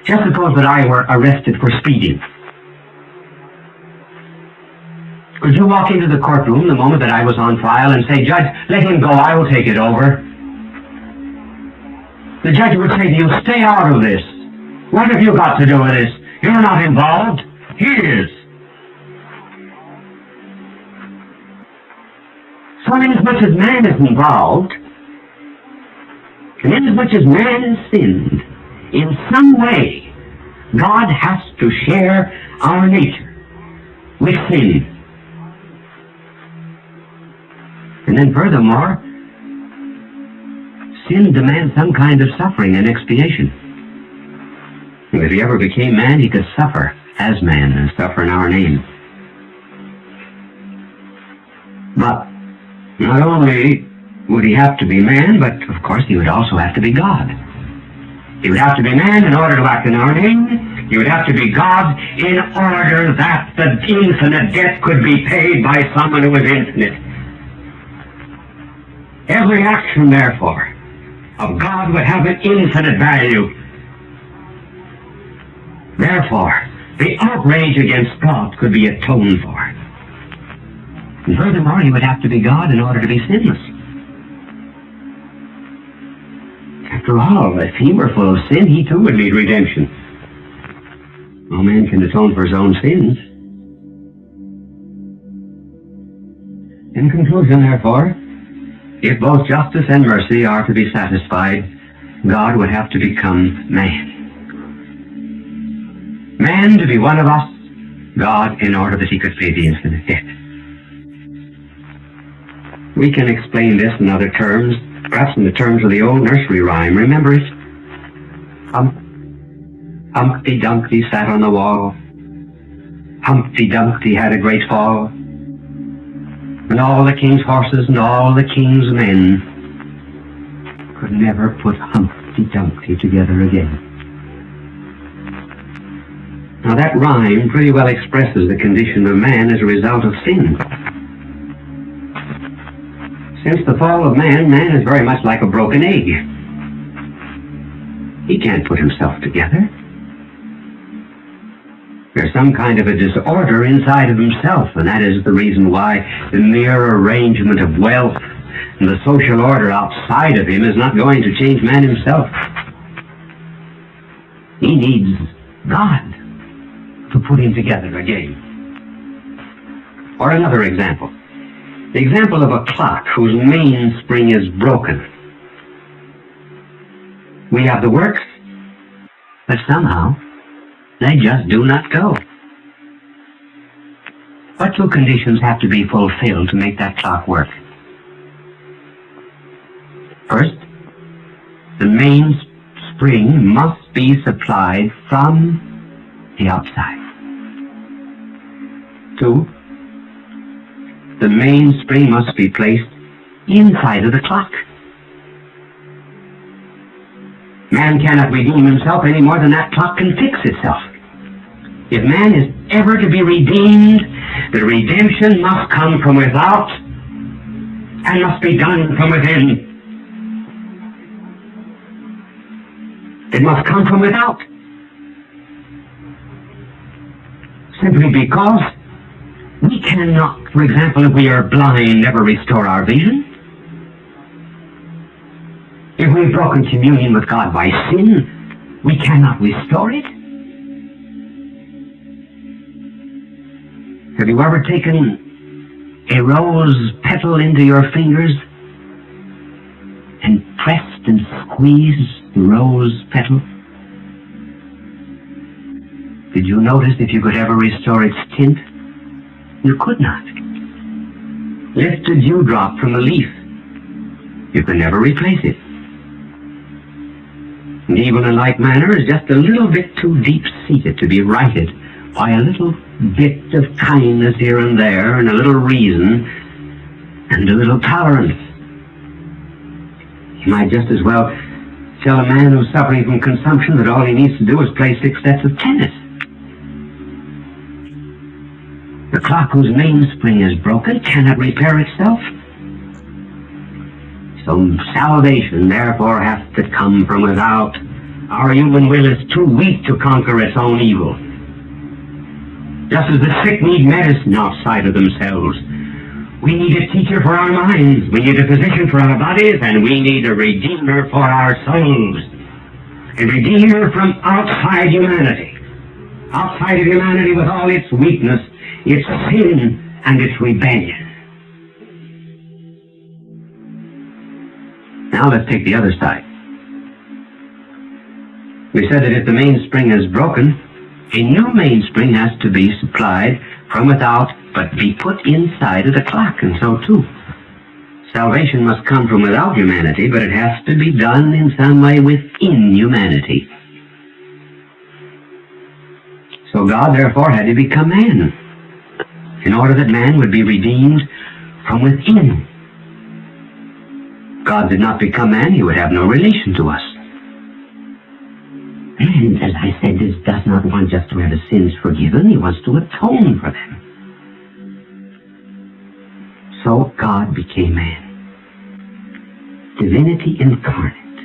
Just suppose that I were arrested for speeding. Could you walk into the courtroom the moment that I was on trial and say, Judge, let him go, I will take it over? The judge would say to you, stay out of this. What have you got to do with this? You're not involved. He is. So inasmuch as man is involved, and inasmuch as man has sinned, in some way, God has to share our nature with sin. And then furthermore, sin demands some kind of suffering and expiation. And if he ever became man, he could suffer as man and suffer in our name. But not only would he have to be man, but of course he would also have to be God. He would have to be man in order to act in our name. He would have to be God in order that the infinite debt could be paid by someone who is infinite. Every action, therefore, of God would have an infinite value. Therefore, the outrage against God could be atoned for. And furthermore, he would have to be God in order to be sinless. After all, if he were full of sin, he too would need redemption. No man can atone for his own sins. In conclusion, therefore, if both justice and mercy are to be satisfied, God would have to become man. Man to be one of us, God in order that he could pay the infinite debt. We can explain this in other terms, perhaps in the terms of the old nursery rhyme. Remember it? Humpty Dumpty sat on the wall. Humpty Dumpty had a great fall. And all the king's horses and all the king's men could never put Humpty Dumpty together again. Now that rhyme pretty well expresses the condition of man as a result of sin. Since the fall of man, man is very much like a broken egg. He can't put himself together. There's some kind of a disorder inside of himself, and that is the reason why the mere arrangement of wealth and the social order outside of him is not going to change man himself. He needs God to put him together again. Or another example. The example of a clock whose mainspring is broken. We have the works, but somehow they just do not go. What two conditions have to be fulfilled to make that clock work? First, the mainspring must be supplied from the outside. 2, the mainspring must be placed inside of the clock. Man cannot redeem himself any more than that clock can fix itself. If man is ever to be redeemed, the redemption must come from without and must be done from within. It must come from without. Simply because we cannot, for example, if we are blind, never restore our vision. If we've broken communion with God by sin, we cannot restore it. Have you ever taken a rose petal into your fingers and pressed and squeezed the rose petal? Did you notice if you could ever restore its tint? You could not. Lift a dewdrop from a leaf. You can never replace it. And evil in like manner is just a little bit too deep-seated to be righted by a little bit of kindness here and there, and a little reason, and a little tolerance. You might just as well tell a man who's suffering from consumption that all he needs to do is play 6 sets of tennis. The clock whose mainspring is broken cannot repair itself. So salvation, therefore, has to come from without. Our human will is too weak to conquer its own evil. Just as the sick need medicine outside of themselves, we need a teacher for our minds, we need a physician for our bodies, and we need a redeemer for our souls. A redeemer from outside humanity. Outside of humanity with all its weakness, its sin, and its rebellion. Now let's take the other side. We said that if the mainspring is broken, a new mainspring has to be supplied from without, but be put inside of the clock, and so too. Salvation must come from without humanity, but it has to be done in some way within humanity. So God, therefore, had to become man, in order that man would be redeemed from within. God did not become man, he would have no relation to us. And as I said, this does not want just to have his sins forgiven, he wants to atone for them. So God became man. Divinity incarnate.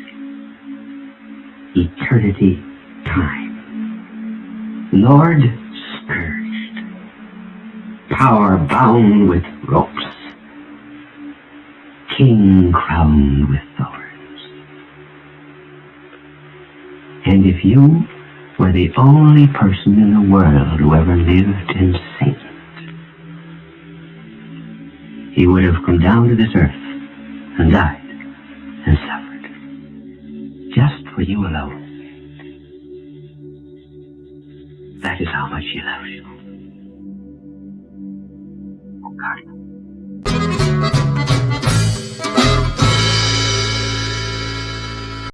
Eternity time. Lord scourged. Power bound with ropes. King crowned with thorns. And if you were the only person in the world who ever lived and sinned, he would have come down to this earth and died and suffered. Just for you alone. That is how much he loves you. Oh, God.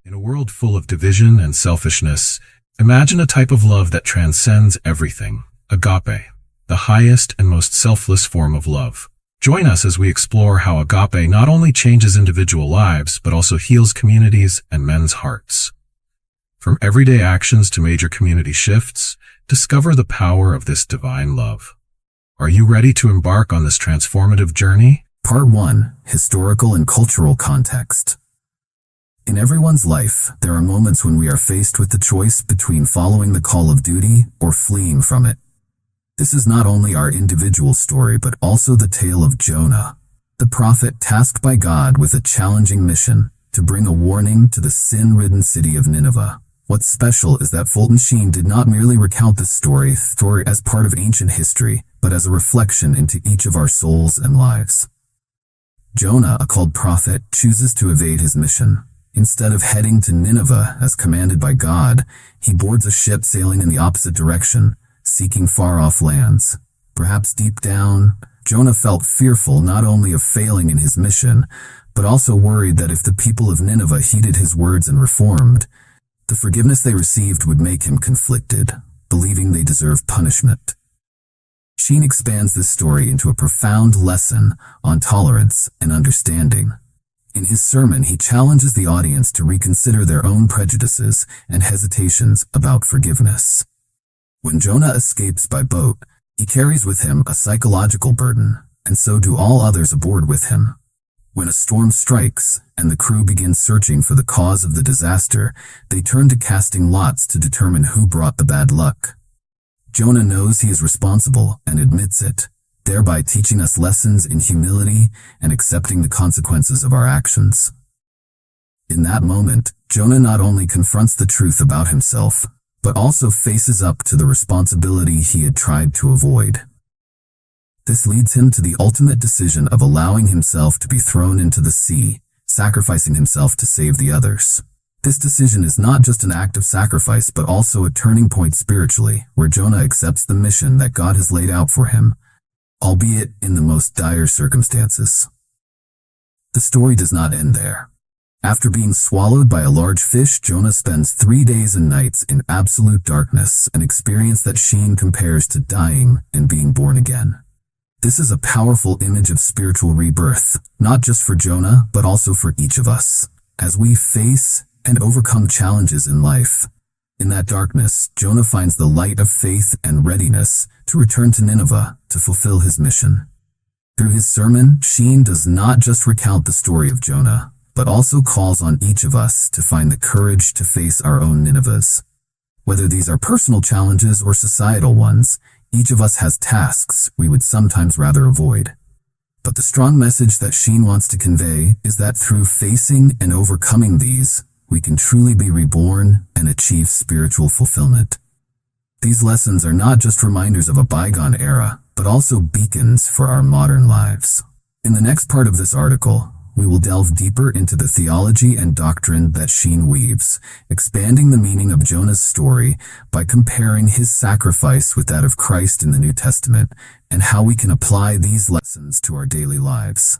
In a world full of division and selfishness, imagine a type of love that transcends everything. Agape, the highest and most selfless form of love. Join us as we explore how agape not only changes individual lives, but also heals communities and men's hearts. From everyday actions to major community shifts, discover the power of this divine love. Are you ready to embark on this transformative journey? Part 1. Historical and Cultural Context. In everyone's life, there are moments when we are faced with the choice between following the call of duty or fleeing from it. This is not only our individual story, but also the tale of Jonah, the prophet tasked by God with a challenging mission to bring a warning to the sin-ridden city of Nineveh. What's special is that Fulton Sheen did not merely recount this story as part of ancient history, but as a reflection into each of our souls and lives. Jonah, a called prophet, chooses to evade his mission. Instead of heading to Nineveh as commanded by God, he boards a ship sailing in the opposite direction, seeking far-off lands. Perhaps deep down, Jonah felt fearful not only of failing in his mission, but also worried that if the people of Nineveh heeded his words and reformed, the forgiveness they received would make him conflicted, believing they deserved punishment. Sheen expands this story into a profound lesson on tolerance and understanding. In his sermon, he challenges the audience to reconsider their own prejudices and hesitations about forgiveness. When Jonah escapes by boat, he carries with him a psychological burden, and so do all others aboard with him. When a storm strikes and the crew begins searching for the cause of the disaster, they turn to casting lots to determine who brought the bad luck. Jonah knows he is responsible and admits it, thereby teaching us lessons in humility and accepting the consequences of our actions. In that moment, Jonah not only confronts the truth about himself, but also faces up to the responsibility he had tried to avoid. This leads him to the ultimate decision of allowing himself to be thrown into the sea, sacrificing himself to save the others. This decision is not just an act of sacrifice, but also a turning point spiritually, where Jonah accepts the mission that God has laid out for him, albeit in the most dire circumstances. The story does not end there. After being swallowed by a large fish, Jonah spends 3 days and nights in absolute darkness, an experience that Sheen compares to dying and being born again. This is a powerful image of spiritual rebirth, not just for Jonah, but also for each of us, as we face and overcome challenges in life. In that darkness, Jonah finds the light of faith and readiness to return to Nineveh to fulfill his mission. Through his sermon, Sheen does not just recount the story of Jonah, but also calls on each of us to find the courage to face our own Ninevehs. Whether these are personal challenges or societal ones, each of us has tasks we would sometimes rather avoid. But the strong message that Sheen wants to convey is that through facing and overcoming these, we can truly be reborn and achieve spiritual fulfillment. These lessons are not just reminders of a bygone era, but also beacons for our modern lives. In the next part of this article, we will delve deeper into the theology and doctrine that Sheen weaves, expanding the meaning of Jonah's story by comparing his sacrifice with that of Christ in the New Testament, and how we can apply these lessons to our daily lives.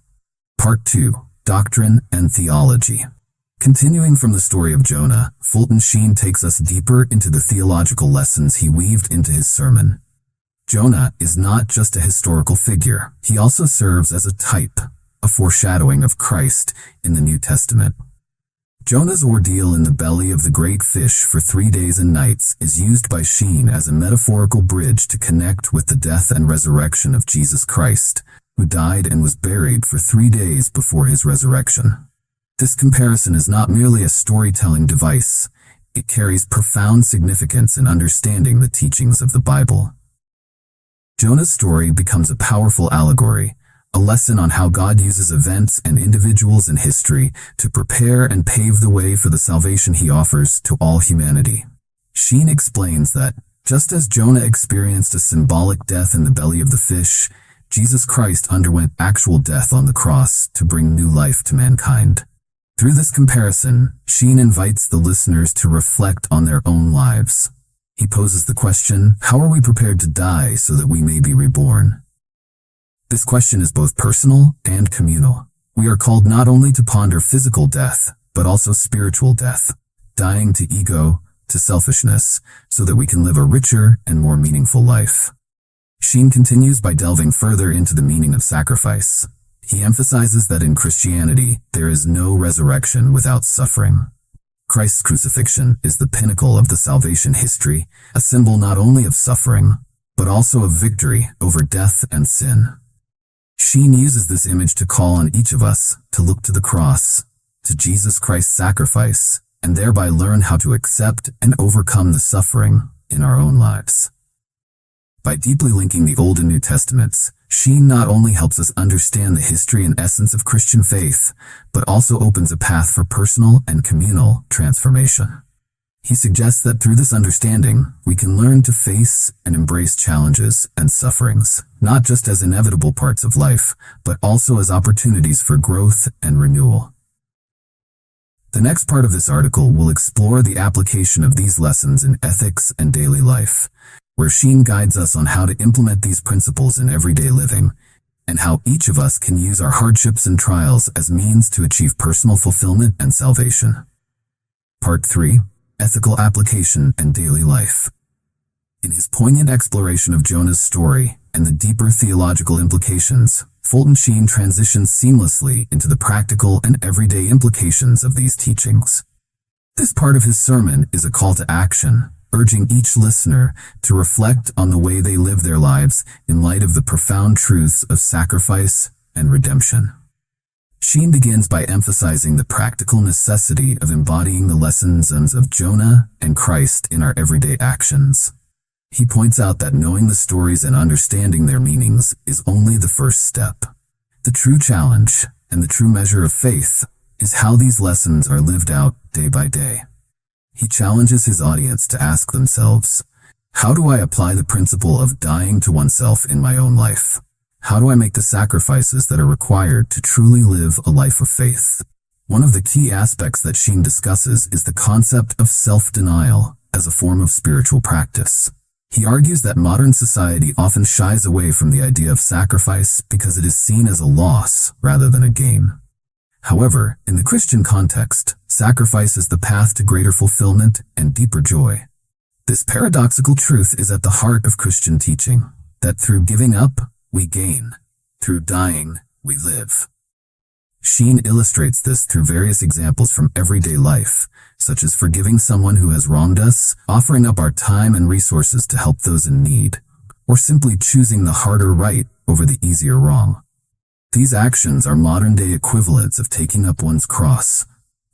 Part 2. Doctrine and Theology. Continuing from the story of Jonah, Fulton Sheen takes us deeper into the theological lessons he weaved into his sermon. Jonah is not just a historical figure. He also serves as a type, a foreshadowing of Christ in the New Testament. Jonah's ordeal in the belly of the great fish for 3 days and nights is used by Sheen as a metaphorical bridge to connect with the death and resurrection of Jesus Christ, who died and was buried for 3 days before his resurrection. This comparison is not merely a storytelling device. It carries profound significance in understanding the teachings of the Bible. Jonah's story becomes a powerful allegory, a lesson on how God uses events and individuals in history to prepare and pave the way for the salvation he offers to all humanity. Sheen explains that, just as Jonah experienced a symbolic death in the belly of the fish, Jesus Christ underwent actual death on the cross to bring new life to mankind. Through this comparison, Sheen invites the listeners to reflect on their own lives. He poses the question, how are we prepared to die so that we may be reborn? This question is both personal and communal. We are called not only to ponder physical death, but also spiritual death, dying to ego, to selfishness, so that we can live a richer and more meaningful life. Sheen continues by delving further into the meaning of sacrifice. He emphasizes that in Christianity, there is no resurrection without suffering. Christ's crucifixion is the pinnacle of the salvation history, a symbol not only of suffering, but also of victory over death and sin. Sheen uses this image to call on each of us to look to the cross, to Jesus Christ's sacrifice, and thereby learn how to accept and overcome the suffering in our own lives. By deeply linking the Old and New Testaments, Sheen not only helps us understand the history and essence of Christian faith, but also opens a path for personal and communal transformation. He suggests that through this understanding, we can learn to face and embrace challenges and sufferings, not just as inevitable parts of life, but also as opportunities for growth and renewal. The next part of this article will explore the application of these lessons in ethics and daily life, where Sheen guides us on how to implement these principles in everyday living, and how each of us can use our hardships and trials as means to achieve personal fulfillment and salvation. Part 3. Ethical Application and Daily Life. In his poignant exploration of Jonah's story and the deeper theological implications, Fulton Sheen transitions seamlessly into the practical and everyday implications of these teachings. This part of his sermon is a call to action, urging each listener to reflect on the way they live their lives in light of the profound truths of sacrifice and redemption. Sheen begins by emphasizing the practical necessity of embodying the lessons of Jonah and Christ in our everyday actions. He points out that knowing the stories and understanding their meanings is only the first step. The true challenge and the true measure of faith is how these lessons are lived out day by day. He challenges his audience to ask themselves, how do I apply the principle of dying to oneself in my own life? How do I make the sacrifices that are required to truly live a life of faith? One of the key aspects that Sheen discusses is the concept of self-denial as a form of spiritual practice. He argues that modern society often shies away from the idea of sacrifice because it is seen as a loss rather than a gain. However, in the Christian context, sacrifice is the path to greater fulfillment and deeper joy. This paradoxical truth is at the heart of Christian teaching, that through giving up, we gain. Through dying, we live. Sheen illustrates this through various examples from everyday life, such as forgiving someone who has wronged us, offering up our time and resources to help those in need, or simply choosing the harder right over the easier wrong. These actions are modern-day equivalents of taking up one's cross,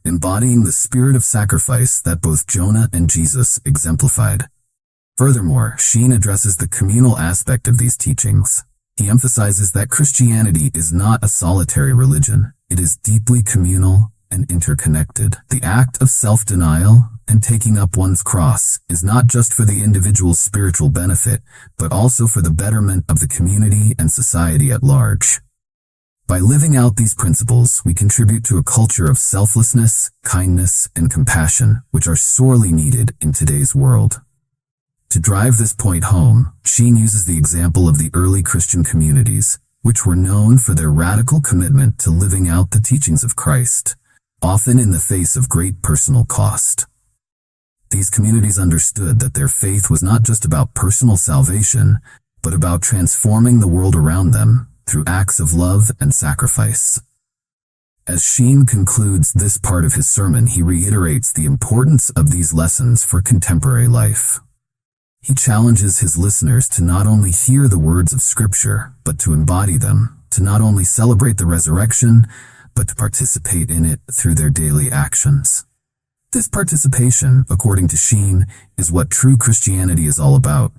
embodying the spirit of sacrifice that both Jonah and Jesus exemplified. Furthermore, Sheen addresses the communal aspect of these teachings. He emphasizes that Christianity is not a solitary religion. It is deeply communal and interconnected. The act of self-denial and taking up one's cross is not just for the individual's spiritual benefit, but also for the betterment of the community and society at large. By living out these principles, we contribute to a culture of selflessness, kindness, and compassion, which are sorely needed in today's world. To drive this point home, Sheen uses the example of the early Christian communities, which were known for their radical commitment to living out the teachings of Christ, often in the face of great personal cost. These communities understood that their faith was not just about personal salvation, but about transforming the world around them through acts of love and sacrifice. As Sheen concludes this part of his sermon, he reiterates the importance of these lessons for contemporary life. He challenges his listeners to not only hear the words of Scripture, but to embody them, to not only celebrate the resurrection, but to participate in it through their daily actions. This participation, according to Sheen, is what true Christianity is all about.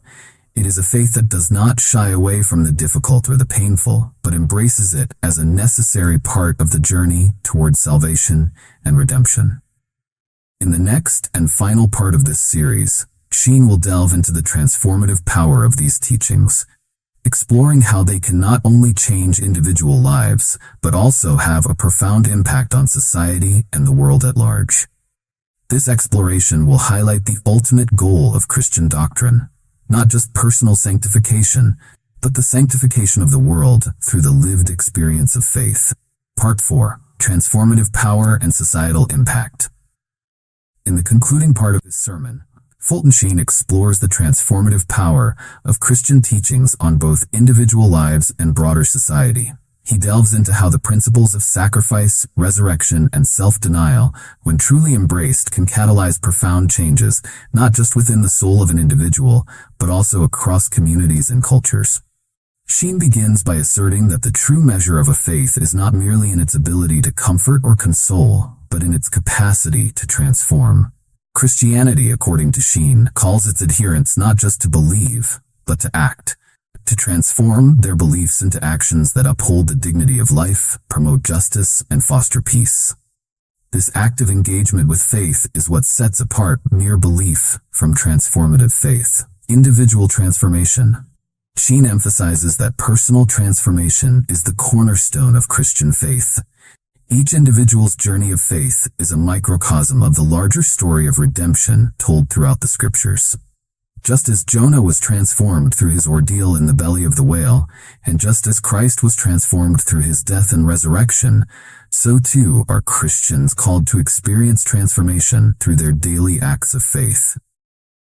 It is a faith that does not shy away from the difficult or the painful, but embraces it as a necessary part of the journey towards salvation and redemption. In the next and final part of this series, Sheen will delve into the transformative power of these teachings, exploring how they can not only change individual lives, but also have a profound impact on society and the world at large. This exploration will highlight the ultimate goal of Christian doctrine, not just personal sanctification, but the sanctification of the world through the lived experience of faith. Part 4. Transformative Power and Societal Impact. In the concluding part of his sermon, Fulton Sheen explores the transformative power of Christian teachings on both individual lives and broader society. He delves into how the principles of sacrifice, resurrection, and self-denial, when truly embraced, can catalyze profound changes, not just within the soul of an individual, but also across communities and cultures. Sheen begins by asserting that the true measure of a faith is not merely in its ability to comfort or console, but in its capacity to transform. Christianity, according to Sheen, calls its adherents not just to believe, but to act, to transform their beliefs into actions that uphold the dignity of life, promote justice, and foster peace. This active engagement with faith is what sets apart mere belief from transformative faith. Individual transformation. Sheen emphasizes that personal transformation is the cornerstone of Christian faith. Each individual's journey of faith is a microcosm of the larger story of redemption told throughout the scriptures. Just as Jonah was transformed through his ordeal in the belly of the whale, and just as Christ was transformed through his death and resurrection, so too are Christians called to experience transformation through their daily acts of faith.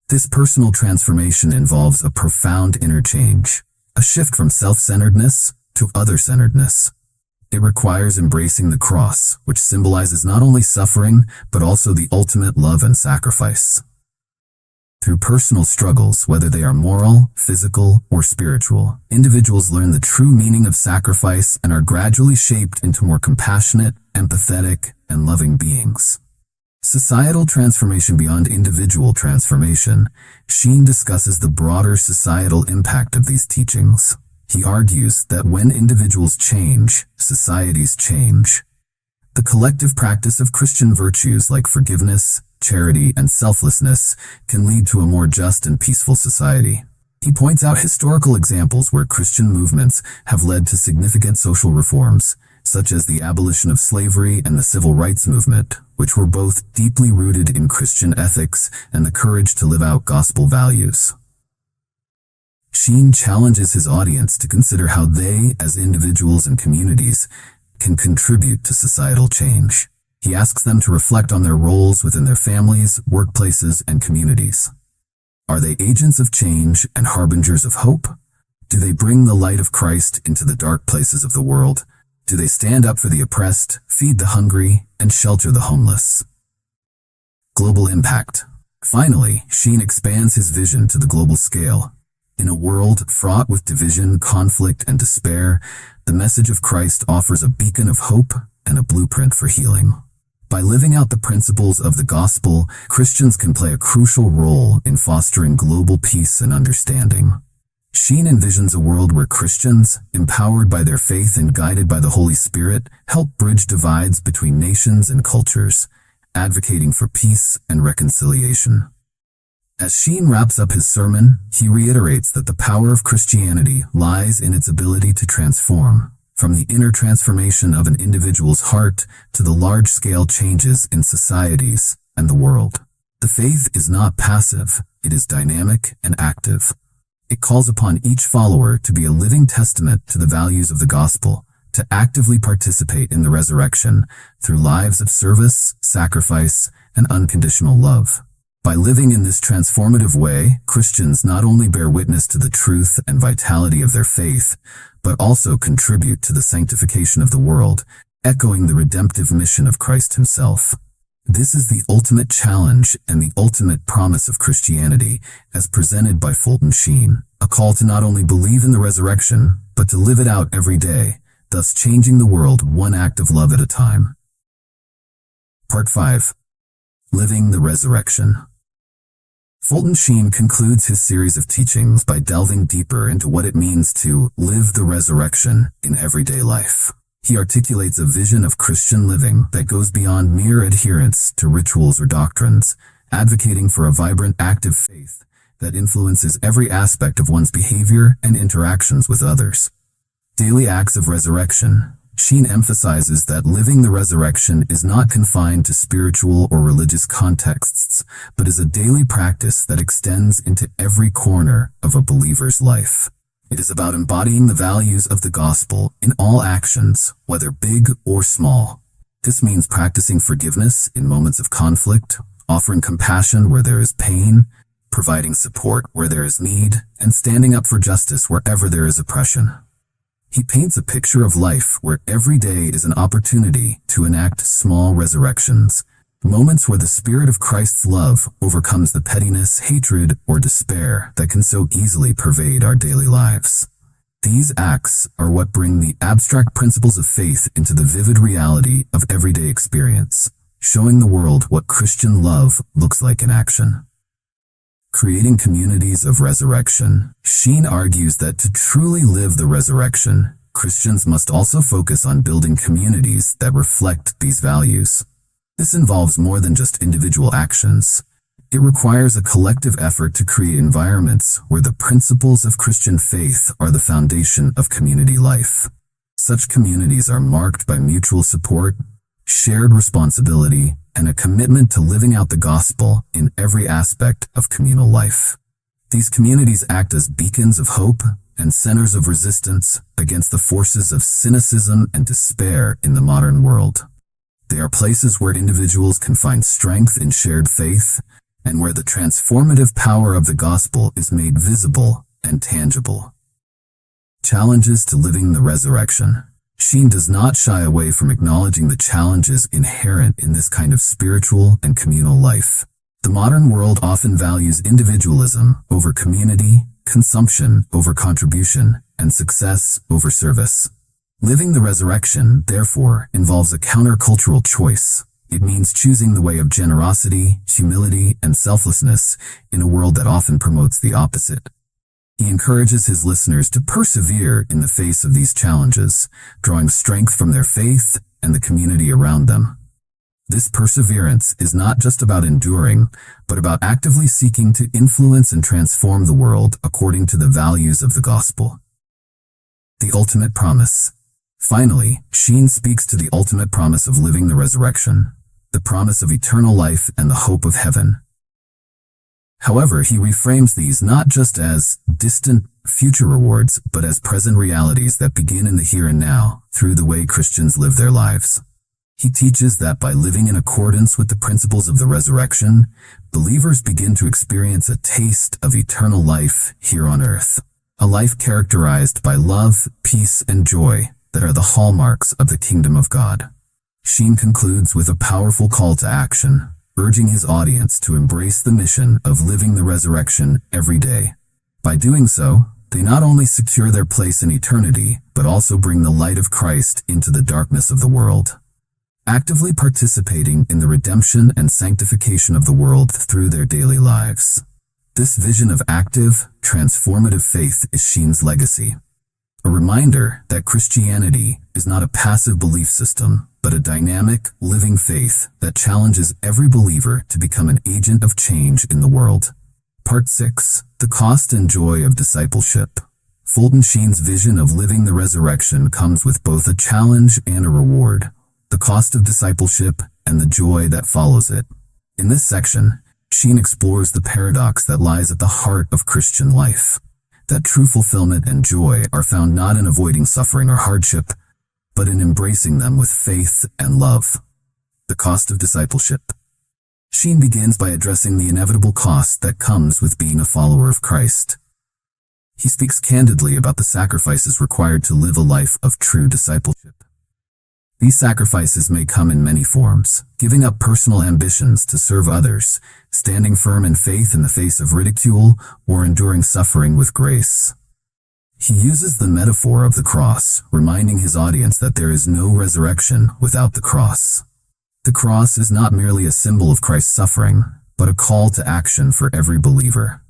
This personal transformation involves a profound inner change, a shift from self-centeredness to other-centeredness. It requires embracing the cross, which symbolizes not only suffering, but also the ultimate love and sacrifice. Through personal struggles, whether they are moral, physical, or spiritual, individuals learn the true meaning of sacrifice and are gradually shaped into more compassionate, empathetic, and loving beings. Societal transformation beyond individual transformation. Sheen discusses the broader societal impact of these teachings. He argues that when individuals change, societies change. The collective practice of Christian virtues like forgiveness, charity, and selflessness can lead to a more just and peaceful society. He points out historical examples where Christian movements have led to significant social reforms, such as the abolition of slavery and the civil rights movement, which were both deeply rooted in Christian ethics and the courage to live out gospel values. Sheen challenges his audience to consider how they, as individuals and communities, can contribute to societal change. He asks them to reflect on their roles within their families, workplaces, and communities. Are they agents of change and harbingers of hope? Do they bring the light of Christ into the dark places of the world? Do they stand up for the oppressed, feed the hungry, and shelter the homeless? Global impact. Finally, Sheen expands his vision to the global scale. In a world fraught with division, conflict, and despair, the message of Christ offers a beacon of hope and a blueprint for healing. By living out the principles of the gospel, Christians can play a crucial role in fostering global peace and understanding. Sheen envisions a world where Christians, empowered by their faith and guided by the Holy Spirit, help bridge divides between nations and cultures, advocating for peace and reconciliation. As Sheen wraps up his sermon, he reiterates that the power of Christianity lies in its ability to transform, from the inner transformation of an individual's heart to the large-scale changes in societies and the world. The faith is not passive, it is dynamic and active. It calls upon each follower to be a living testament to the values of the gospel, to actively participate in the resurrection through lives of service, sacrifice, and unconditional love. By living in this transformative way, Christians not only bear witness to the truth and vitality of their faith, but also contribute to the sanctification of the world, echoing the redemptive mission of Christ himself. This is the ultimate challenge and the ultimate promise of Christianity, as presented by Fulton Sheen, a call to not only believe in the resurrection, but to live it out every day, thus changing the world one act of love at a time. Part 5. Living the Resurrection. Fulton Sheen concludes his series of teachings by delving deeper into what it means to live the resurrection in everyday life. He articulates a vision of Christian living that goes beyond mere adherence to rituals or doctrines, advocating for a vibrant, active faith that influences every aspect of one's behavior and interactions with others. Daily acts of resurrection. Sheen emphasizes that living the resurrection is not confined to spiritual or religious contexts, but is a daily practice that extends into every corner of a believer's life. It is about embodying the values of the gospel in all actions, whether big or small. This means practicing forgiveness in moments of conflict, offering compassion where there is pain, providing support where there is need, and standing up for justice wherever there is oppression. He paints a picture of life where every day is an opportunity to enact small resurrections, moments where the spirit of Christ's love overcomes the pettiness, hatred, or despair that can so easily pervade our daily lives. These acts are what bring the abstract principles of faith into the vivid reality of everyday experience, showing the world what Christian love looks like in action. Creating communities of resurrection. Sheen argues that to truly live the resurrection, Christians must also focus on building communities that reflect these values. This involves more than just individual actions. It requires a collective effort to create environments where the principles of Christian faith are the foundation of community life. Such communities are marked by mutual support, shared responsibility, and a commitment to living out the gospel in every aspect of communal life. These communities act as beacons of hope and centers of resistance against the forces of cynicism and despair in the modern world. They are places where individuals can find strength in shared faith and where the transformative power of the gospel is made visible and tangible. Challenges to living the resurrection. Sheen does not shy away from acknowledging the challenges inherent in this kind of spiritual and communal life. The modern world often values individualism over community, consumption over contribution, and success over service. Living the resurrection, therefore, involves a countercultural choice. It means choosing the way of generosity, humility, and selflessness in a world that often promotes the opposite. He encourages his listeners to persevere in the face of these challenges, drawing strength from their faith and the community around them. This perseverance is not just about enduring, but about actively seeking to influence and transform the world according to the values of the gospel. The ultimate promise. Finally, Sheen speaks to the ultimate promise of living the resurrection, the promise of eternal life and the hope of heaven. However, he reframes these not just as distant future rewards, but as present realities that begin in the here and now through the way Christians live their lives. He teaches that by living in accordance with the principles of the resurrection, believers begin to experience a taste of eternal life here on earth, a life characterized by love, peace, and joy that are the hallmarks of the kingdom of God. Sheen concludes with a powerful call to action, urging his audience to embrace the mission of living the resurrection every day. By doing so, they not only secure their place in eternity, but also bring the light of Christ into the darkness of the world, actively participating in the redemption and sanctification of the world through their daily lives. This vision of active, transformative faith is Sheen's legacy, a reminder that Christianity is not a passive belief system, but a dynamic, living faith that challenges every believer to become an agent of change in the world. Part 6. The Cost and Joy of Discipleship. Fulton Sheen's vision of living the resurrection comes with both a challenge and a reward, the cost of discipleship and the joy that follows it. In this section, Sheen explores the paradox that lies at the heart of Christian life, that true fulfillment and joy are found not in avoiding suffering or hardship, but in embracing them with faith and love. The cost of discipleship. Sheen begins by addressing the inevitable cost that comes with being a follower of Christ. He speaks candidly about the sacrifices required to live a life of true discipleship. These sacrifices may come in many forms: giving up personal ambitions to serve others, standing firm in faith in the face of ridicule, or enduring suffering with grace. He uses the metaphor of the cross, reminding his audience that there is no resurrection without the cross. The cross is not merely a symbol of Christ's suffering, but a call to action for every believer.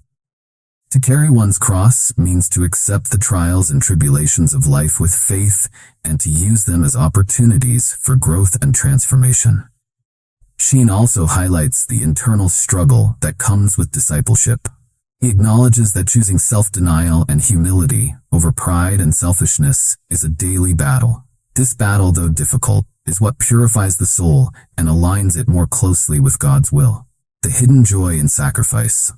To carry one's cross means to accept the trials and tribulations of life with faith and to use them as opportunities for growth and transformation. Sheen also highlights the internal struggle that comes with discipleship. He acknowledges that choosing self-denial and humility over pride and selfishness is a daily battle. This battle, though difficult, is what purifies the soul and aligns it more closely with God's will. The hidden joy in sacrifice.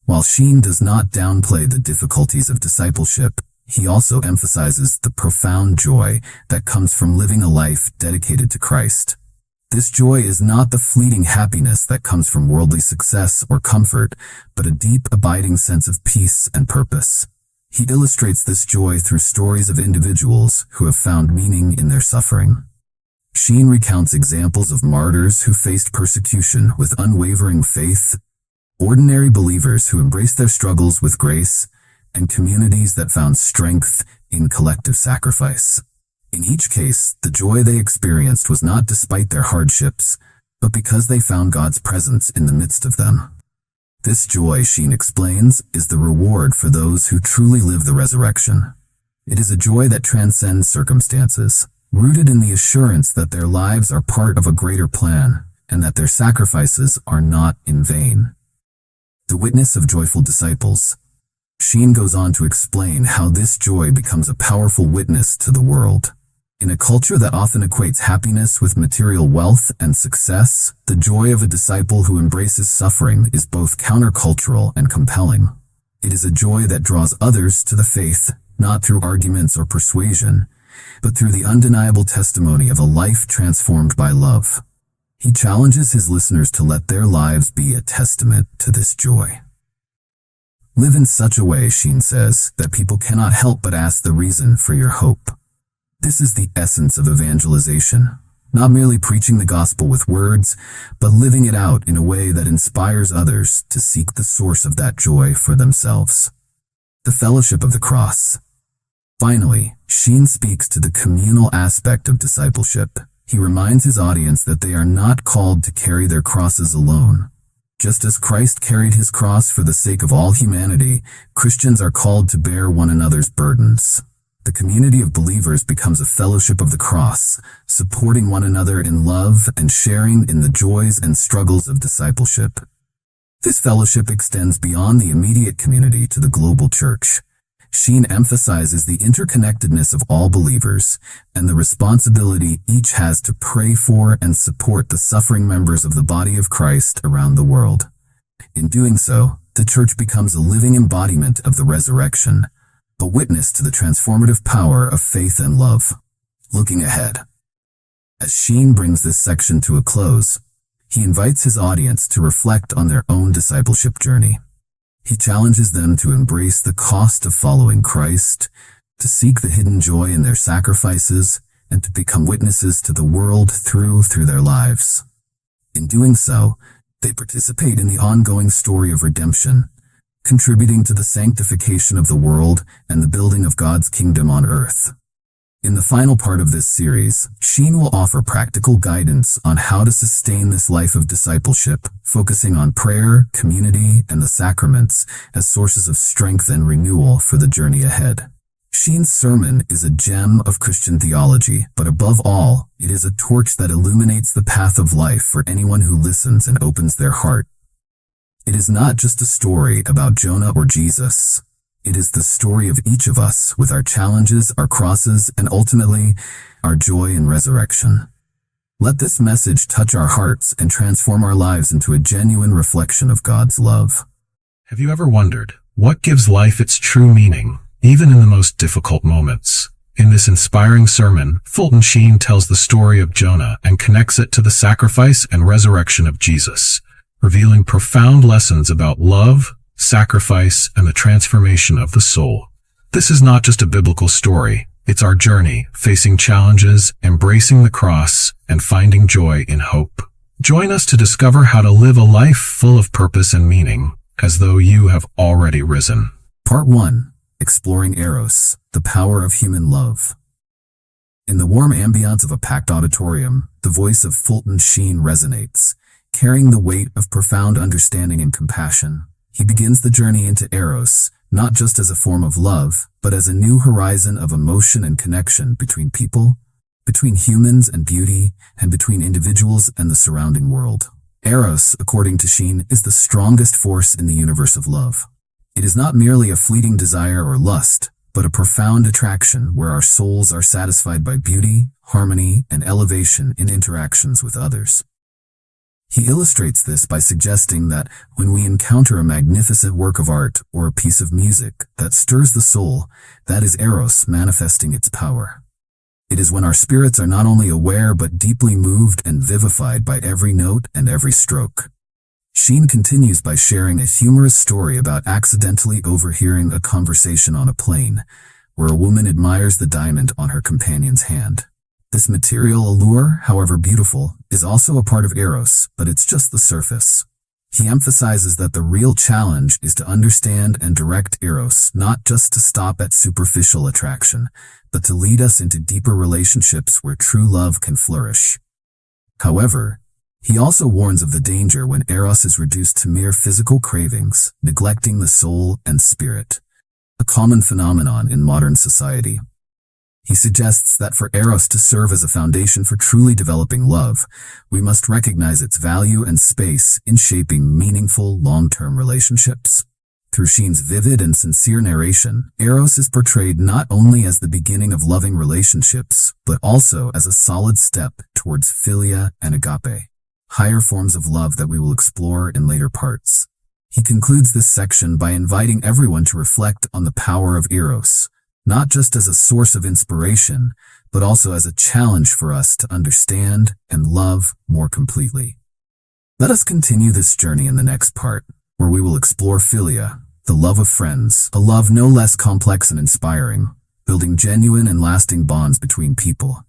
While Sheen does not downplay the difficulties of discipleship, he also emphasizes the profound joy that comes from living a life dedicated to Christ. This joy is not the fleeting happiness that comes from worldly success or comfort, but a deep, abiding sense of peace and purpose. He illustrates this joy through stories of individuals who have found meaning in their suffering. Sheen recounts examples of martyrs who faced persecution with unwavering faith, ordinary believers who embraced their struggles with grace, and communities that found strength in collective sacrifice. In each case, the joy they experienced was not despite their hardships, but because they found God's presence in the midst of them. This joy, Sheen explains, is the reward for those who truly live the resurrection. It is a joy that transcends circumstances, rooted in the assurance that their lives are part of a greater plan and that their sacrifices are not in vain. The witness of joyful disciples. Sheen goes on to explain how this joy becomes a powerful witness to the world. In a culture that often equates happiness with material wealth and success, the joy of a disciple who embraces suffering is both countercultural and compelling. It is a joy that draws others to the faith, not through arguments or persuasion, but through the undeniable testimony of a life transformed by love. He challenges his listeners to let their lives be a testament to this joy. Live in such a way, Sheen says, that people cannot help but ask the reason for your hope. This is the essence of evangelization, not merely preaching the gospel with words, but living it out in a way that inspires others to seek the source of that joy for themselves. The fellowship of the cross. Finally, Sheen speaks to the communal aspect of discipleship. He reminds his audience that they are not called to carry their crosses alone. Just as Christ carried his cross for the sake of all humanity, Christians are called to bear one another's burdens. The community of believers becomes a fellowship of the cross, supporting one another in love and sharing in the joys and struggles of discipleship. This fellowship extends beyond the immediate community to the global church. Sheen emphasizes the interconnectedness of all believers and the responsibility each has to pray for and support the suffering members of the body of Christ around the world. In doing so, the church becomes a living embodiment of the resurrection, a witness to the transformative power of faith and love. Looking ahead. As Sheen brings this section to a close, he invites his audience to reflect on their own discipleship journey. He challenges them to embrace the cost of following Christ, to seek the hidden joy in their sacrifices, and to become witnesses to the world through their lives. In doing so, they participate in the ongoing story of redemption, contributing to the sanctification of the world and the building of God's kingdom on earth. In the final part of this series, Sheen will offer practical guidance on how to sustain this life of discipleship, focusing on prayer, community, and the sacraments as sources of strength and renewal for the journey ahead. Sheen's sermon is a gem of Christian theology, but above all, it is a torch that illuminates the path of life for anyone who listens and opens their heart. It is not just a story about Jonah or Jesus. It is the story of each of us with our challenges, our crosses, and ultimately, our joy in resurrection. Let this message touch our hearts and transform our lives into a genuine reflection of God's love. Have you ever wondered what gives life its true meaning, even in the most difficult moments? In this inspiring sermon, Fulton Sheen tells the story of Jonah and connects it to the sacrifice and resurrection of Jesus, revealing profound lessons about love, sacrifice, and the transformation of the soul. This is not just a biblical story. It's our journey, facing challenges, embracing the cross, and finding joy in hope. Join us to discover how to live a life full of purpose and meaning, as though you have already risen. Part 1. Exploring Eros, the power of human love. In the warm ambiance of a packed auditorium, the voice of Fulton Sheen resonates, carrying the weight of profound understanding and compassion. He begins the journey into Eros, not just as a form of love, but as a new horizon of emotion and connection between people, between humans and beauty, and between individuals and the surrounding world. Eros, according to Sheen, is the strongest force in the universe of love. It is not merely a fleeting desire or lust, but a profound attraction where our souls are satisfied by beauty, harmony, and elevation in interactions with others. He illustrates this by suggesting that when we encounter a magnificent work of art or a piece of music that stirs the soul, that is eros manifesting its power. It is when our spirits are not only aware but deeply moved and vivified by every note and every stroke. Sheen continues by sharing a humorous story about accidentally overhearing a conversation on a plane, where a woman admires the diamond on her companion's hand. This material allure, however beautiful, is also a part of eros, but it's just the surface. He emphasizes that the real challenge is to understand and direct eros, not just to stop at superficial attraction, but to lead us into deeper relationships where true love can flourish. However, he also warns of the danger when eros is reduced to mere physical cravings, neglecting the soul and spirit, a common phenomenon in modern society. He suggests that for eros to serve as a foundation for truly developing love, we must recognize its value and space in shaping meaningful, long-term relationships. Through Sheen's vivid and sincere narration, eros is portrayed not only as the beginning of loving relationships, but also as a solid step towards philia and agape, higher forms of love that we will explore in later parts. He concludes this section by inviting everyone to reflect on the power of eros, not just as a source of inspiration, but also as a challenge for us to understand and love more completely. Let us continue this journey in the next part, where we will explore philia, the love of friends, a love no less complex and inspiring, building genuine and lasting bonds between people.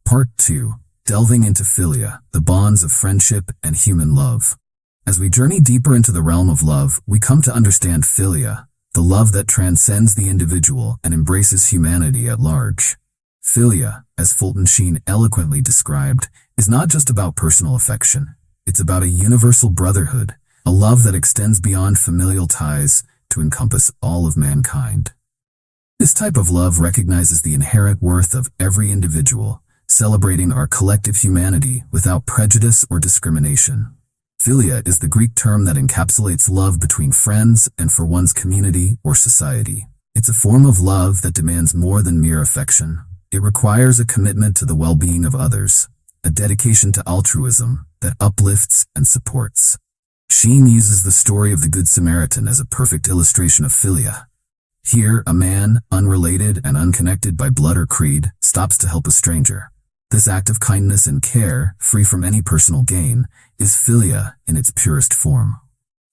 Part 2. Delving into philia, the bonds of friendship and human love. As we journey deeper into the realm of love, we come to understand philia, the love that transcends the individual and embraces humanity at large. Philia, as Fulton Sheen eloquently described, is not just about personal affection. It's about a universal brotherhood, a love that extends beyond familial ties to encompass all of mankind. This type of love recognizes the inherent worth of every individual, celebrating our collective humanity without prejudice or discrimination. Philia is the Greek term that encapsulates love between friends and for one's community or society. It's a form of love that demands more than mere affection. It requires a commitment to the well-being of others, a dedication to altruism that uplifts and supports. Sheen uses the story of the Good Samaritan as a perfect illustration of philia. Here, a man, unrelated and unconnected by blood or creed, stops to help a stranger. This act of kindness and care, free from any personal gain, is philia in its purest form.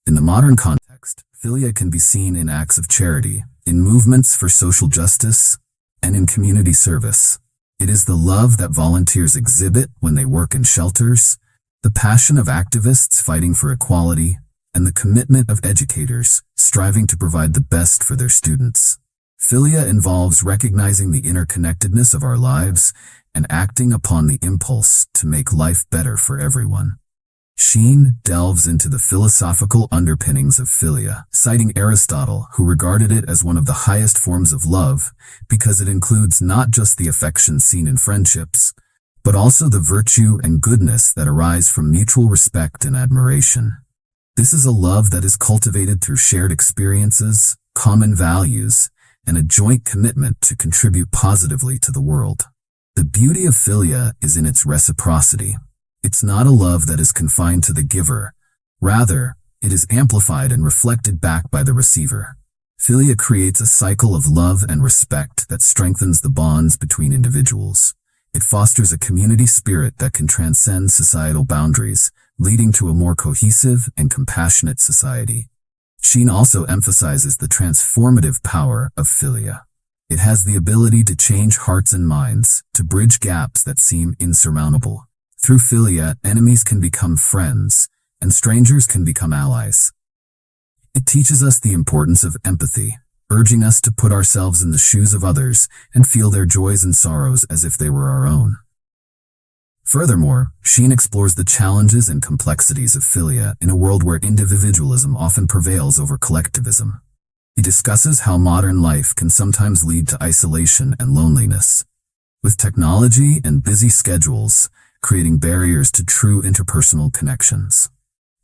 In the modern context, philia can be seen in acts of charity, in movements for social justice, and in community service. It is the love that volunteers exhibit when they work in shelters, the passion of activists fighting for equality, and the commitment of educators striving to provide the best for their students. Philia involves recognizing the interconnectedness of our lives and acting upon the impulse to make life better for everyone. Sheen delves into the philosophical underpinnings of philia, citing Aristotle, who regarded it as one of the highest forms of love because it includes not just the affection seen in friendships, but also the virtue and goodness that arise from mutual respect and admiration. This is a love that is cultivated through shared experiences, common values, and a joint commitment to contribute positively to the world. The beauty of philia is in its reciprocity. It's not a love that is confined to the giver. Rather, it is amplified and reflected back by the receiver. Philia creates a cycle of love and respect that strengthens the bonds between individuals. It fosters a community spirit that can transcend societal boundaries, leading to a more cohesive and compassionate society. Sheen also emphasizes the transformative power of philia. It has the ability to change hearts and minds, to bridge gaps that seem insurmountable. Through philia, enemies can become friends, and strangers can become allies. It teaches us the importance of empathy, urging us to put ourselves in the shoes of others and feel their joys and sorrows as if they were our own. Furthermore, Sheen explores the challenges and complexities of philia in a world where individualism often prevails over collectivism. He discusses how modern life can sometimes lead to isolation and loneliness, with technology and busy schedules creating barriers to true interpersonal connections.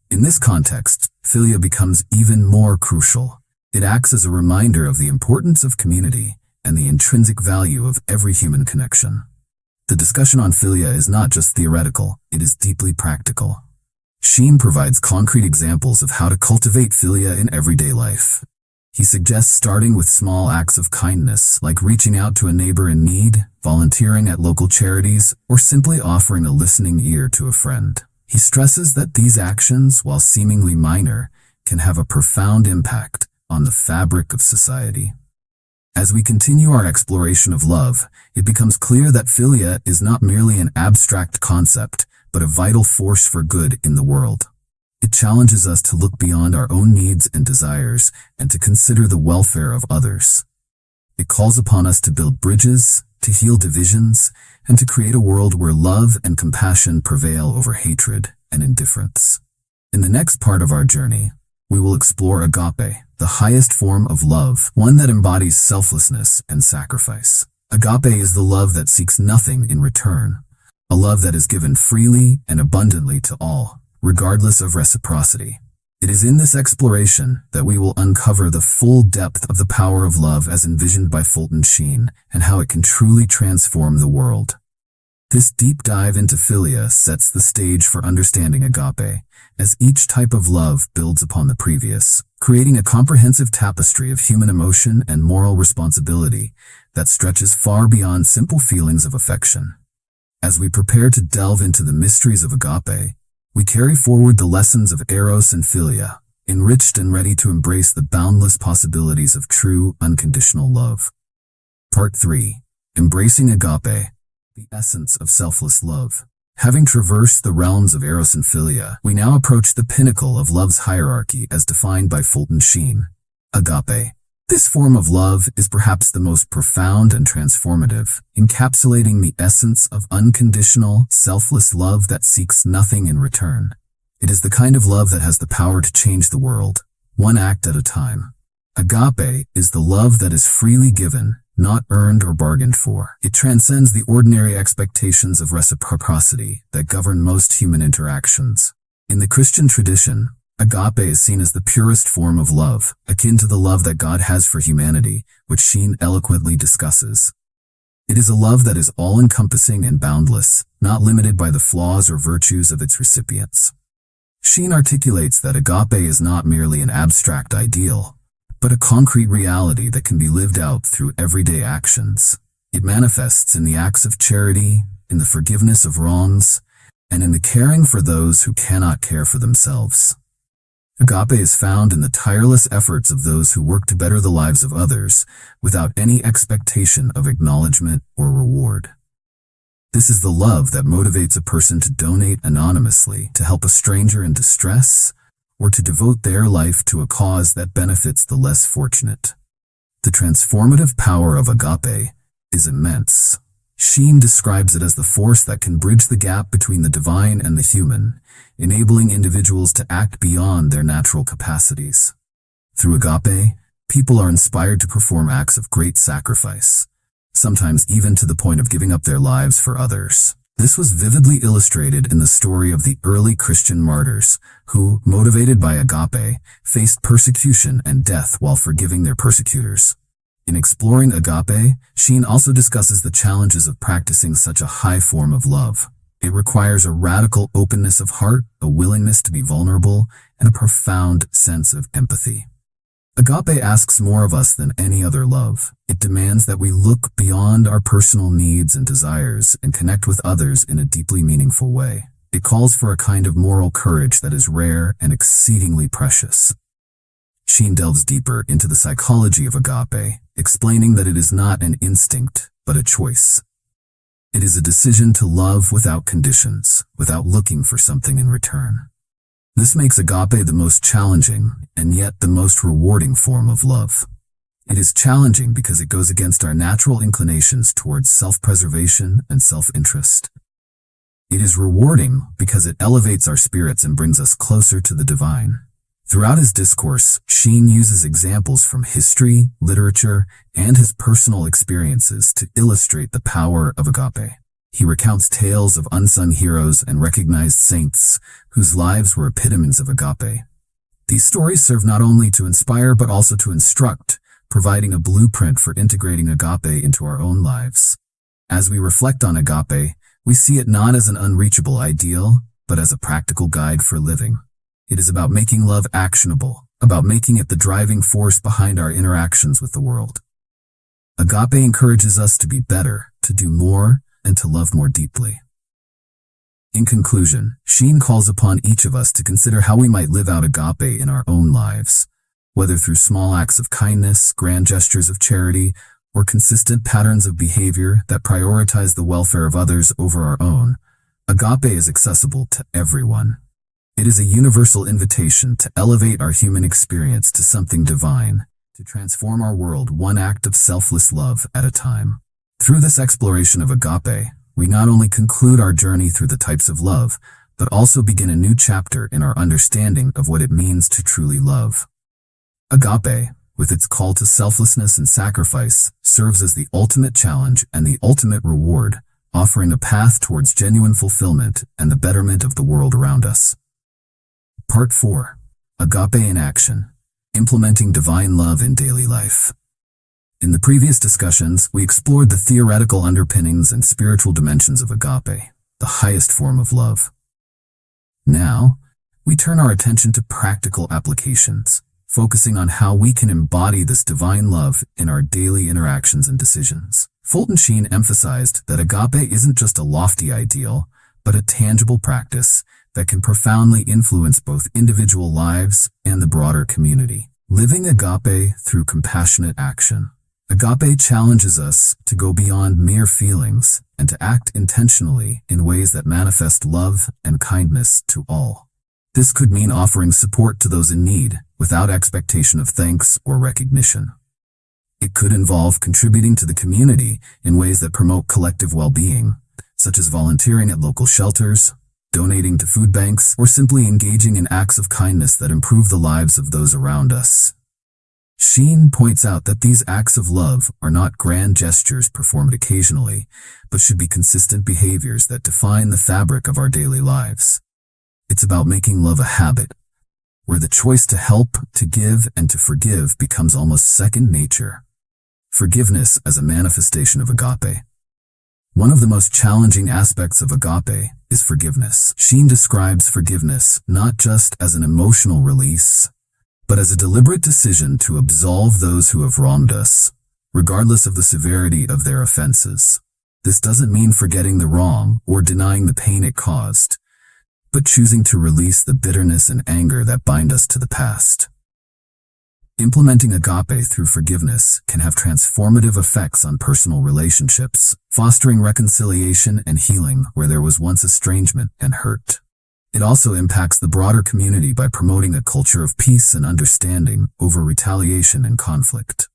In this context, philia becomes even more crucial. It acts as a reminder of the importance of community and the intrinsic value of every human connection. The discussion on philia is not just theoretical, it is deeply practical. Sheen provides concrete examples of how to cultivate philia in everyday life. He suggests starting with small acts of kindness, like reaching out to a neighbor in need, volunteering at local charities, or simply offering a listening ear to a friend. He stresses that these actions, while seemingly minor, can have a profound impact on the fabric of society. As we continue our exploration of love, it becomes clear that philia is not merely an abstract concept, but a vital force for good in the world. It challenges us to look beyond our own needs and desires and to consider the welfare of others. It calls upon us to build bridges, to heal divisions, and to create a world where love and compassion prevail over hatred and indifference. In the next part of our journey, we will explore agape, the highest form of love, one that embodies selflessness and sacrifice. Agape is the love that seeks nothing in return, a love that is given freely and abundantly to all, regardless of reciprocity. It is in this exploration that we will uncover the full depth of the power of love as envisioned by Fulton Sheen and how it can truly transform the world. This deep dive into philia sets the stage for understanding agape, as each type of love builds upon the previous, creating a comprehensive tapestry of human emotion and moral responsibility that stretches far beyond simple feelings of affection. As we prepare to delve into the mysteries of agape, we carry forward the lessons of eros and philia, enriched and ready to embrace the boundless possibilities of true, unconditional love. Part 3. Embracing agape, the essence of selfless love. Having traversed the realms of eros and philia, we now approach the pinnacle of love's hierarchy as defined by Fulton Sheen. Agape. This form of love is perhaps the most profound and transformative, encapsulating the essence of unconditional, selfless love that seeks nothing in return. It is the kind of love that has the power to change the world, one act at a time. Agape is the love that is freely given, not earned or bargained for. It transcends the ordinary expectations of reciprocity that govern most human interactions. In the Christian tradition, agape is seen as the purest form of love, akin to the love that God has for humanity, which Sheen eloquently discusses. It is a love that is all-encompassing and boundless, not limited by the flaws or virtues of its recipients. Sheen articulates that agape is not merely an abstract ideal, but a concrete reality that can be lived out through everyday actions. It manifests in the acts of charity, in the forgiveness of wrongs, and in the caring for those who cannot care for themselves. Agape is found in the tireless efforts of those who work to better the lives of others without any expectation of acknowledgement or reward. This is the love that motivates a person to donate anonymously to help a stranger in distress or to devote their life to a cause that benefits the less fortunate. The transformative power of agape is immense. Sheen describes it as the force that can bridge the gap between the divine and the human, enabling individuals to act beyond their natural capacities. Through agape, people are inspired to perform acts of great sacrifice, sometimes even to the point of giving up their lives for others. This was vividly illustrated in the story of the early Christian martyrs, who, motivated by agape, faced persecution and death while forgiving their persecutors. In exploring agape, Sheen also discusses the challenges of practicing such a high form of love. It requires a radical openness of heart, a willingness to be vulnerable, and a profound sense of empathy. Agape asks more of us than any other love. It demands that we look beyond our personal needs and desires and connect with others in a deeply meaningful way. It calls for a kind of moral courage that is rare and exceedingly precious. Sheen delves deeper into the psychology of agape, explaining that it is not an instinct, but a choice. It is a decision to love without conditions, without looking for something in return. This makes agape the most challenging, and yet the most rewarding form of love. It is challenging because it goes against our natural inclinations towards self-preservation and self-interest. It is rewarding because it elevates our spirits and brings us closer to the divine. Throughout his discourse, Sheen uses examples from history, literature, and his personal experiences to illustrate the power of agape. He recounts tales of unsung heroes and recognized saints whose lives were epitomes of agape. These stories serve not only to inspire but also to instruct, providing a blueprint for integrating agape into our own lives. As we reflect on agape, we see it not as an unreachable ideal, but as a practical guide for living. It is about making love actionable, about making it the driving force behind our interactions with the world. Agape encourages us to be better, to do more, and to love more deeply. In conclusion, Sheen calls upon each of us to consider how we might live out agape in our own lives. Whether through small acts of kindness, grand gestures of charity, or consistent patterns of behavior that prioritize the welfare of others over our own, agape is accessible to everyone. It is a universal invitation to elevate our human experience to something divine, to transform our world one act of selfless love at a time. Through this exploration of agape, we not only conclude our journey through the types of love, but also begin a new chapter in our understanding of what it means to truly love. Agape, with its call to selflessness and sacrifice, serves as the ultimate challenge and the ultimate reward, offering a path towards genuine fulfillment and the betterment of the world around us. Part 4. Agape in Action. Implementing Divine Love in Daily Life. In the previous discussions, we explored the theoretical underpinnings and spiritual dimensions of agape, the highest form of love. Now, we turn our attention to practical applications, focusing on how we can embody this divine love in our daily interactions and decisions. Fulton Sheen emphasized that agape isn't just a lofty ideal, but a tangible practice that can profoundly influence both individual lives and the broader community. Living agape through compassionate action. Agape challenges us to go beyond mere feelings and to act intentionally in ways that manifest love and kindness to all. This could mean offering support to those in need without expectation of thanks or recognition. It could involve contributing to the community in ways that promote collective well-being, such as volunteering at local shelters, donating to food banks, or simply engaging in acts of kindness that improve the lives of those around us. Sheen points out that these acts of love are not grand gestures performed occasionally, but should be consistent behaviors that define the fabric of our daily lives. It's about making love a habit, where the choice to help, to give, and to forgive becomes almost second nature. Forgiveness as a manifestation of agape. One of the most challenging aspects of agape is forgiveness. Sheen describes forgiveness not just as an emotional release, but as a deliberate decision to absolve those who have wronged us, regardless of the severity of their offenses. This doesn't mean forgetting the wrong or denying the pain it caused, but choosing to release the bitterness and anger that bind us to the past. Implementing agape through forgiveness can have transformative effects on personal relationships, fostering reconciliation and healing where there was once estrangement and hurt. It also impacts the broader community by promoting a culture of peace and understanding over retaliation and conflict.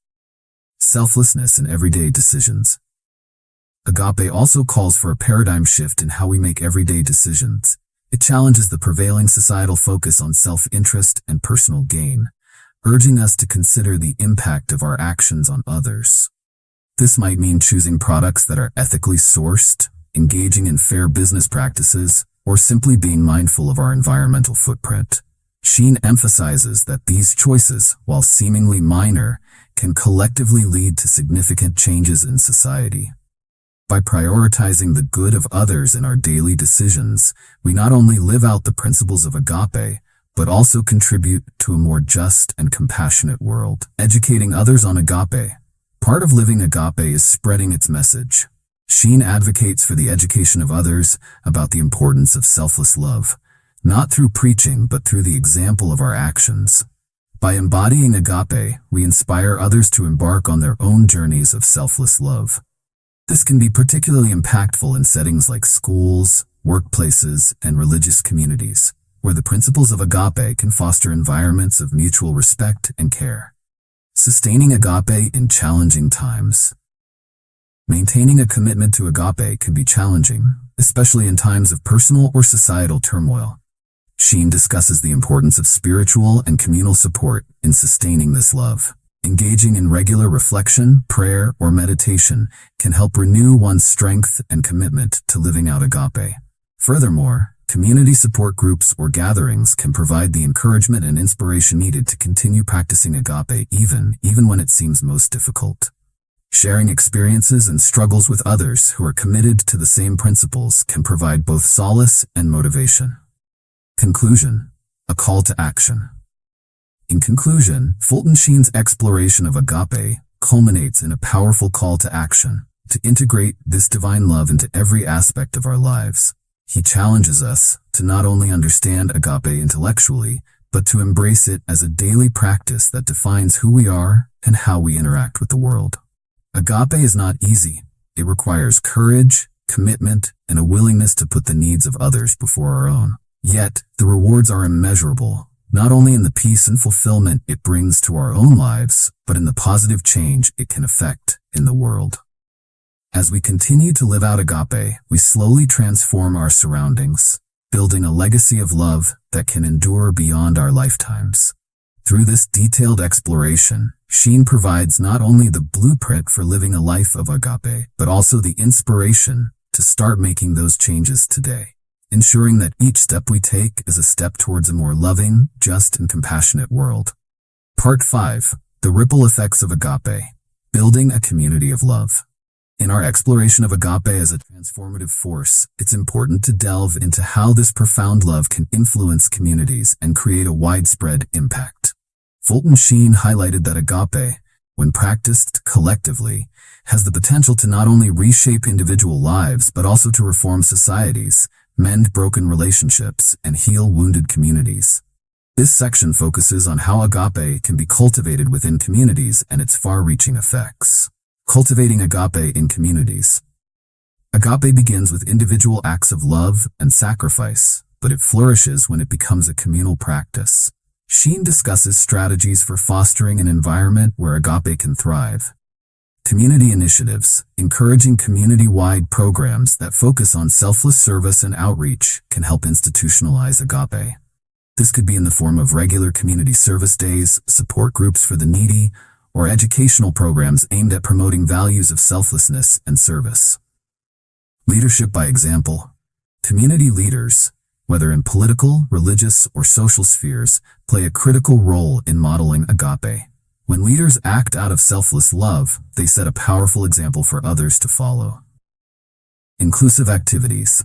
Selflessness in everyday decisions. Agape also calls for a paradigm shift in how we make everyday decisions. It challenges the prevailing societal focus on self-interest and personal gain, urging us to consider the impact of our actions on others. This might mean choosing products that are ethically sourced, engaging in fair business practices, or simply being mindful of our environmental footprint. Sheen emphasizes that these choices, while seemingly minor, can collectively lead to significant changes in society. By prioritizing the good of others in our daily decisions, we not only live out the principles of agape, but also contribute to a more just and compassionate world. Educating others on agape. Part of living agape is spreading its message. Sheen advocates for the education of others about the importance of selfless love, not through preaching but through the example of our actions. By embodying agape, we inspire others to embark on their own journeys of selfless love. This can be particularly impactful in settings like schools, workplaces, and religious communities, where the principles of agape can foster environments of mutual respect and care. Sustaining agape in challenging times. Maintaining a commitment to agape can be challenging, especially in times of personal or societal turmoil. Sheen discusses the importance of spiritual and communal support in sustaining this love. Engaging in regular reflection, prayer, or meditation can help renew one's strength and commitment to living out agape. Furthermore, Community support groups or gatherings can provide the encouragement and inspiration needed to continue practicing agape even when it seems most difficult. Sharing experiences and struggles with others who are committed to the same principles can provide both solace and motivation. Conclusion: a call to action. In conclusion, Fulton Sheen's exploration of agape culminates in a powerful call to action, to integrate this divine love into every aspect of our lives. He challenges us to not only understand agape intellectually, but to embrace it as a daily practice that defines who we are and how we interact with the world. Agape is not easy. It requires courage, commitment, and a willingness to put the needs of others before our own. Yet, the rewards are immeasurable, not only in the peace and fulfillment it brings to our own lives, but in the positive change it can effect in the world. As we continue to live out agape, we slowly transform our surroundings, building a legacy of love that can endure beyond our lifetimes. Through this detailed exploration, Sheen provides not only the blueprint for living a life of agape, but also the inspiration to start making those changes today, ensuring that each step we take is a step towards a more loving, just, and compassionate world. Part 5. The Ripple Effects of Agape. Building a Community of Love. In our exploration of agape as a transformative force, it's important to delve into how this profound love can influence communities and create a widespread impact. Fulton Sheen highlighted that agape, when practiced collectively, has the potential to not only reshape individual lives but also to reform societies, mend broken relationships, and heal wounded communities. This section focuses on how agape can be cultivated within communities and its far-reaching effects. Cultivating agape in communities. Agape begins with individual acts of love and sacrifice, but it flourishes when it becomes a communal practice. Sheen discusses strategies for fostering an environment where agape can thrive. Community initiatives, encouraging community-wide programs that focus on selfless service and outreach, can help institutionalize agape. This could be in the form of regular community service days, support groups for the needy, or educational programs aimed at promoting values of selflessness and service. Leadership by example. Community leaders, whether in political, religious, or social spheres, play a critical role in modeling agape. When leaders act out of selfless love, they set a powerful example for others to follow. Inclusive activities.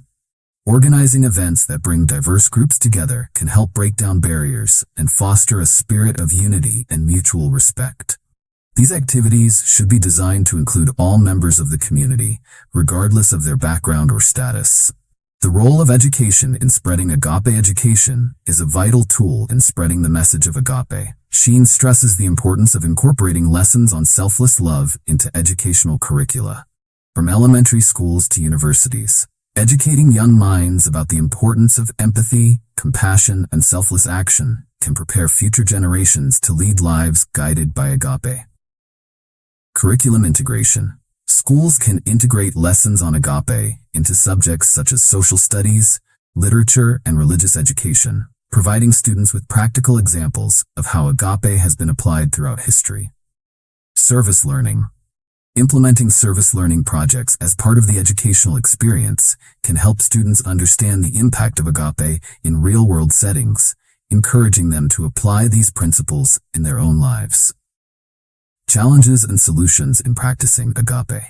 Organizing events that bring diverse groups together can help break down barriers and foster a spirit of unity and mutual respect. These activities should be designed to include all members of the community, regardless of their background or status. The role of education in spreading agape education is a vital tool in spreading the message of agape. Sheen stresses the importance of incorporating lessons on selfless love into educational curricula. From elementary schools to universities, educating young minds about the importance of empathy, compassion, and selfless action can prepare future generations to lead lives guided by agape. Curriculum integration. Schools can integrate lessons on agape into subjects such as social studies, literature, and religious education, providing students with practical examples of how agape has been applied throughout history. Service learning. Implementing service learning projects as part of the educational experience can help students understand the impact of agape in real-world settings, encouraging them to apply these principles in their own lives. Challenges and solutions in practicing agape.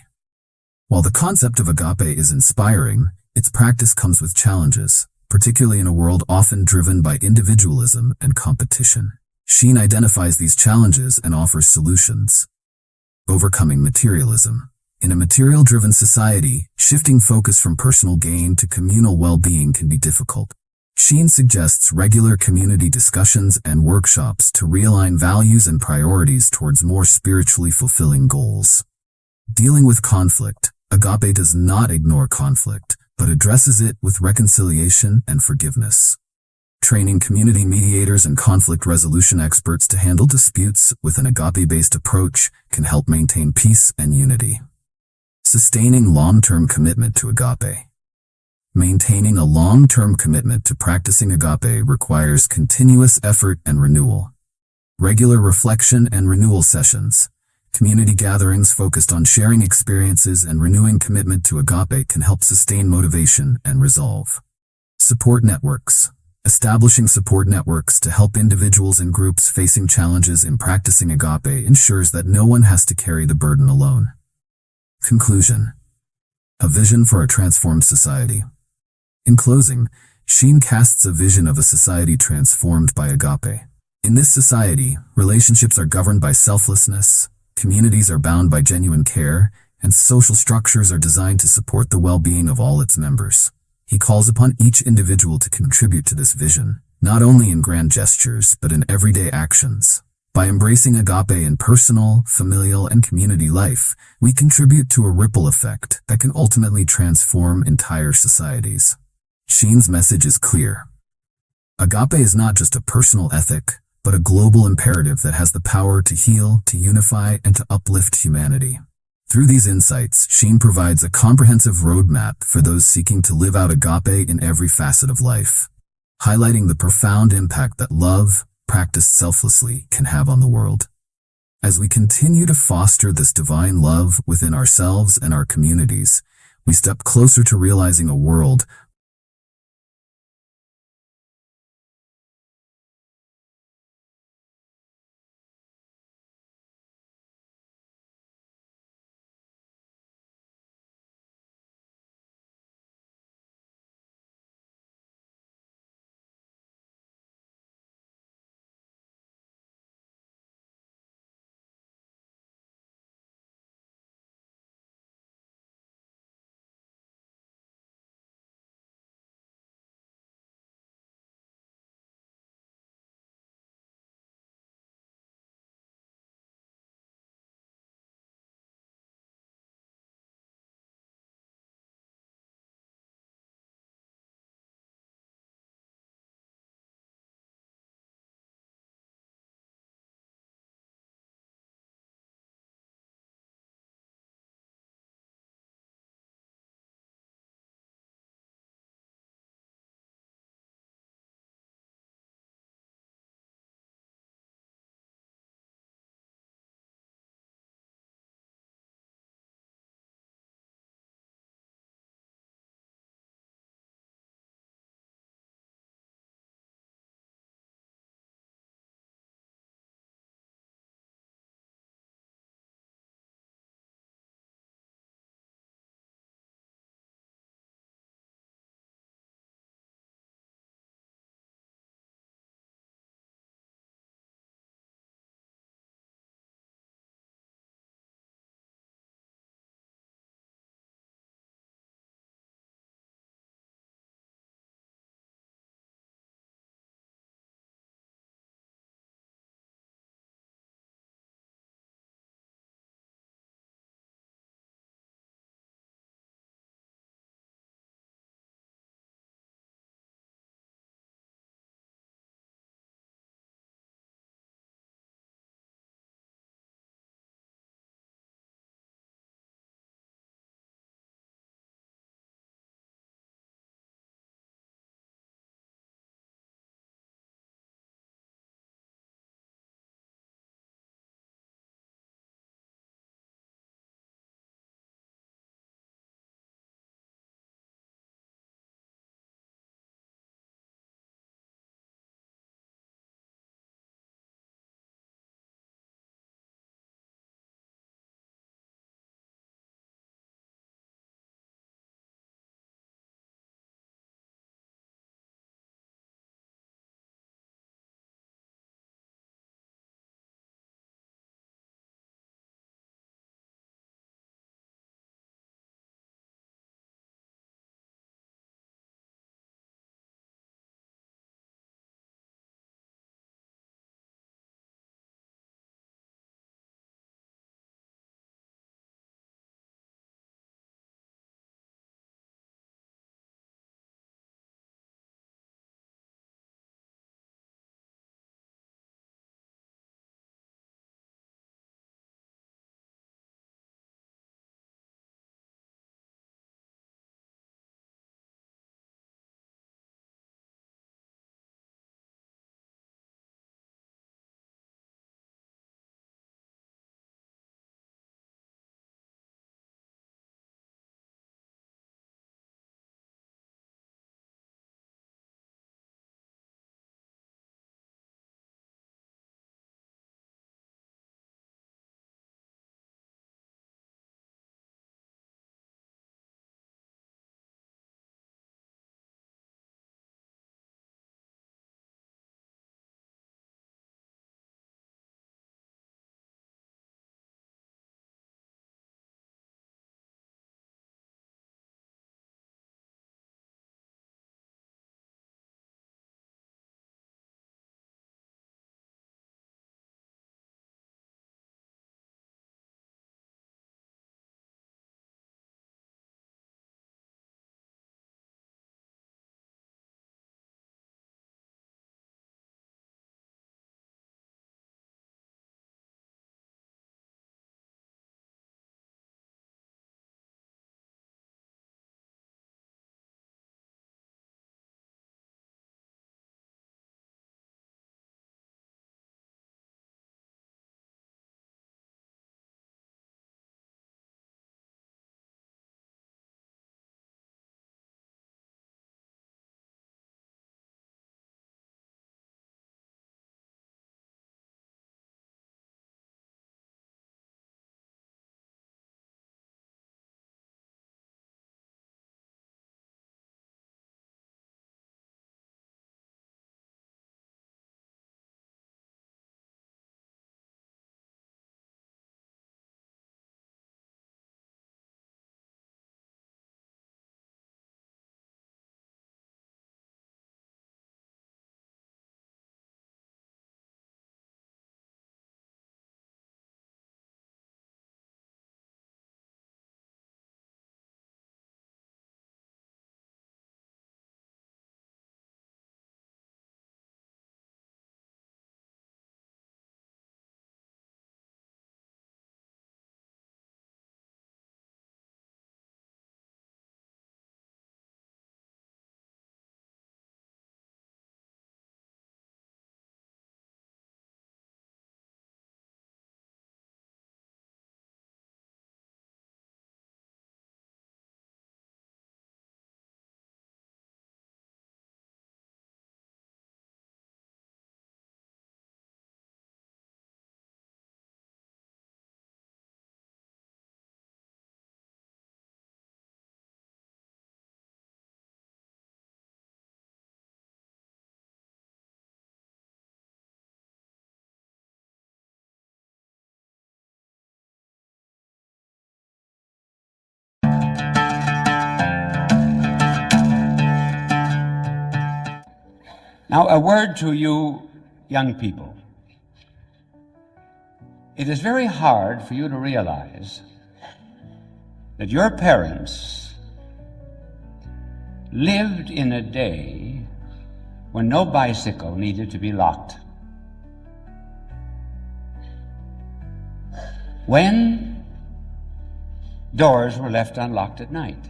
While the concept of agape is inspiring, its practice comes with challenges, particularly in a world often driven by individualism and competition. Sheen identifies these challenges and offers solutions. Overcoming materialism. In a material-driven society, shifting focus from personal gain to communal well-being can be difficult. Sheen suggests regular community discussions and workshops to realign values and priorities towards more spiritually fulfilling goals. Dealing with conflict. Agape does not ignore conflict, but addresses it with reconciliation and forgiveness. Training community mediators and conflict resolution experts to handle disputes with an agape-based approach can help maintain peace and unity. Sustaining long-term commitment to agape. Maintaining a long-term commitment to practicing agape requires continuous effort and renewal. Regular reflection and renewal sessions. Community gatherings focused on sharing experiences and renewing commitment to agape can help sustain motivation and resolve. Support networks. Establishing support networks to help individuals and groups facing challenges in practicing agape ensures that no one has to carry the burden alone. Conclusion. A vision for a transformed society. In closing, Sheen casts a vision of a society transformed by agape. In this society, relationships are governed by selflessness, communities are bound by genuine care, and social structures are designed to support the well-being of all its members. He calls upon each individual to contribute to this vision, not only in grand gestures, but in everyday actions. By embracing agape in personal, familial, and community life, we contribute to a ripple effect that can ultimately transform entire societies. Sheen's message is clear. Agape is not just a personal ethic, but a global imperative that has the power to heal, to unify, and to uplift humanity. Through these insights, Sheen provides a comprehensive roadmap for those seeking to live out agape in every facet of life, highlighting the profound impact that love, practiced selflessly, can have on the world. As we continue to foster this divine love within ourselves and our communities, we step closer to realizing a world Now, a word to you young people. It is very hard for you to realize that your parents lived in a day when no bicycle needed to be locked. When doors were left unlocked at night.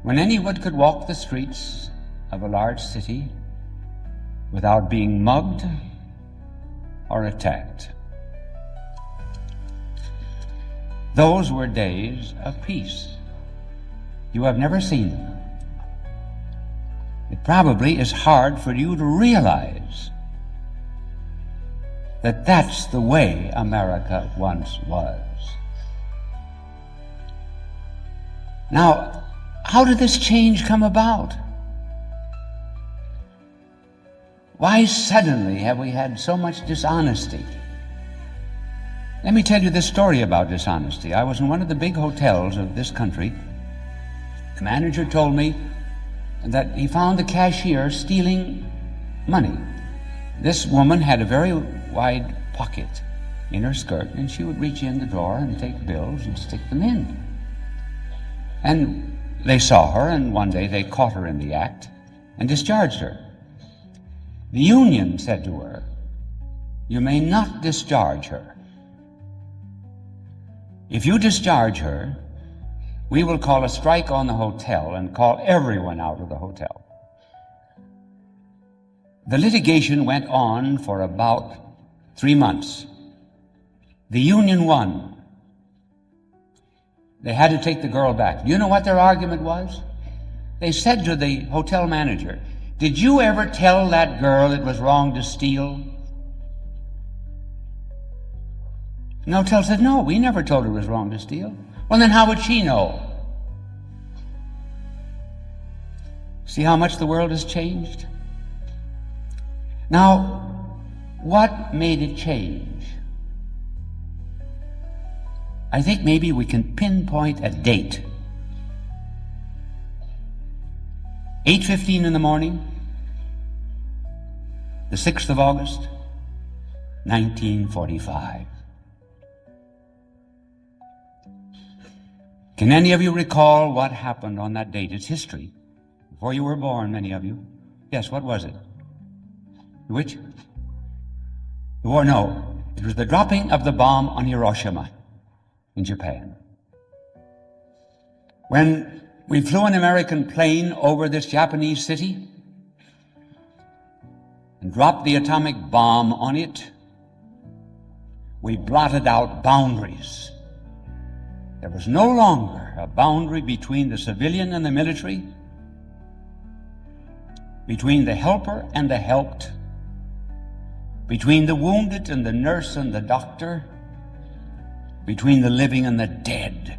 When anyone could walk the streets of a large city without being mugged or attacked. Those were days of peace. You have never seen them. It probably is hard for you to realize that that's the way America once was. Now, how did this change come about? Why suddenly have we had so much dishonesty? Let me tell you this story about dishonesty. I was in one of the big hotels of this country. The manager told me that he found the cashier stealing money. This woman had a very wide pocket in her skirt, and she would reach in the drawer and take bills and stick them in. And they saw her, and one day they caught her in the act and discharged her. The union said to her, "You may not discharge her. If you discharge her, we will call a strike on the hotel and call everyone out of the hotel." The litigation went on for about 3 months. The union won. They had to take the girl back. You know what their argument was? They said to the hotel manager, "Did you ever tell that girl it was wrong to steal?" And the hotel said, "No, we never told her it was wrong to steal." Well, then how would she know? See how much the world has changed? Now, what made it change? I think maybe we can pinpoint a date. 8:15 in the morning, the 6th of August, 1945. Can any of you recall what happened on that date? It's history. Before you were born, many of you. Yes, what was it? Which? The war? No. It was the dropping of the bomb on Hiroshima in Japan. When we flew an American plane over this Japanese city and dropped the atomic bomb on it, we blotted out boundaries. There was no longer a boundary between the civilian and the military, between the helper and the helped, between the wounded and the nurse and the doctor, between the living and the dead.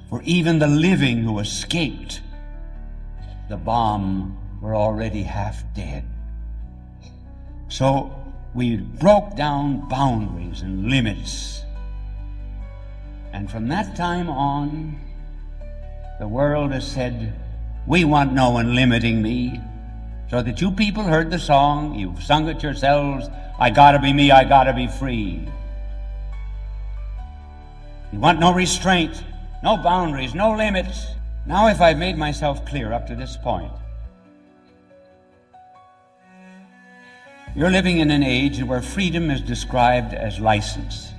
For even the living who escaped the bomb were already half dead. So we broke down boundaries and limits. And from that time on, the world has said, "We want no one limiting me." So that you people heard the song, you've sung it yourselves, "I gotta be me, I gotta be free." You want no restraint, no boundaries, no limits. Now, if I've made myself clear up to this point, you're living in an age where freedom is described as license,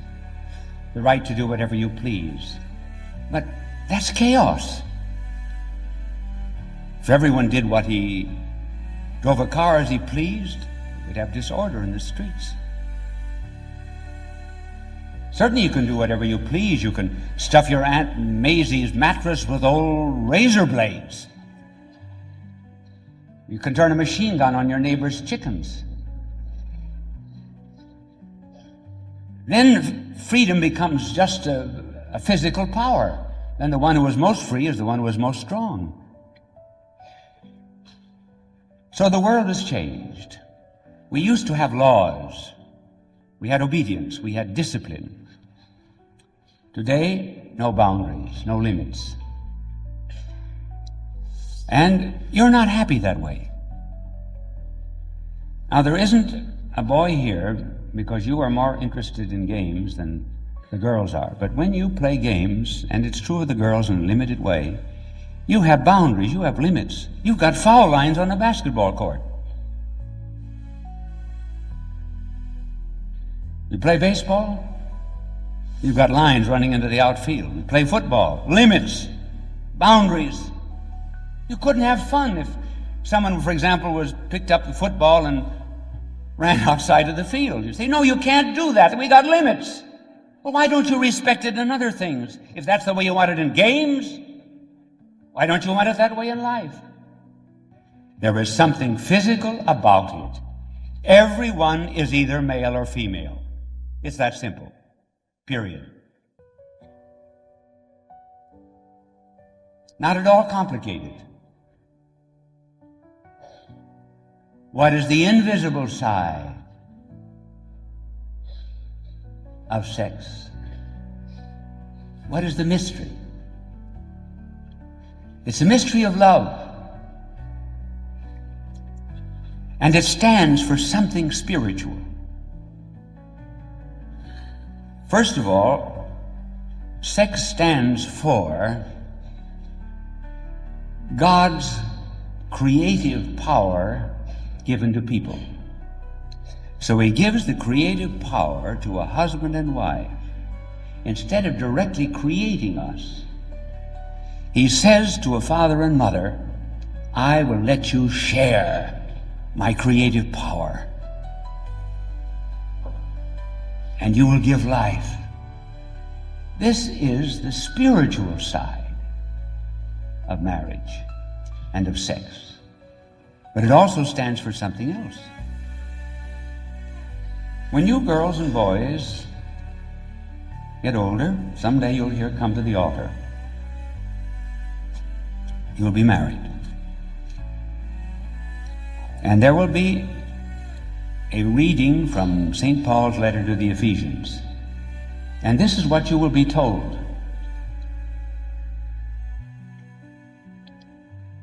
the right to do whatever you please. But that's chaos. If everyone did what he drove a car as he pleased, we'd have disorder in the streets. Certainly you can do whatever you please. You can stuff your Aunt Maisie's mattress with old razor blades. You can turn a machine gun on your neighbor's chickens. Then freedom becomes just a physical power. Then the one who is most free is the one who is most strong. So the world has changed. We used to have laws. We had obedience. We had discipline. Today, no boundaries, no limits. And you're not happy that way. Now, there isn't a boy here, because you are more interested in games than the girls are. But when you play games, and it's true of the girls in a limited way, you have boundaries, you have limits. You've got foul lines on a basketball court. You play baseball, you've got lines running into the outfield. You play football, limits, boundaries. You couldn't have fun if someone, for example, picked up the football and ran outside of the field. You say, no, you can't do that. We got limits. Well, why don't you respect it in other things? If that's the way you want it in games, why don't you want it that way in life? There is something physical about it. Everyone is either male or female. It's that simple. Period. Not at all complicated. What is the invisible side of sex? What is the mystery? It's a mystery of love. And it stands for something spiritual. First of all, sex stands for God's creative power given to people. So he gives the creative power to a husband and wife. Instead of directly creating us, he says to a father and mother, I will let you share my creative power, and you will give life. This is the spiritual side of marriage and of sex. But it also stands for something else. When you girls and boys get older, someday you'll hear come to the altar. You'll be married. And there will be a reading from St. Paul's letter to the Ephesians. And this is what you will be told.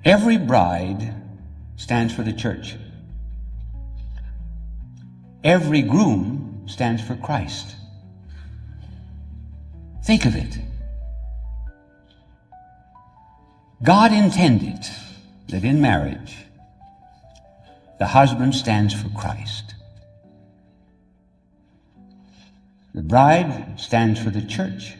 Every bride stands for the church. Every groom stands for Christ. Think of it. God intended that in marriage, the husband stands for Christ. The bride stands for the church.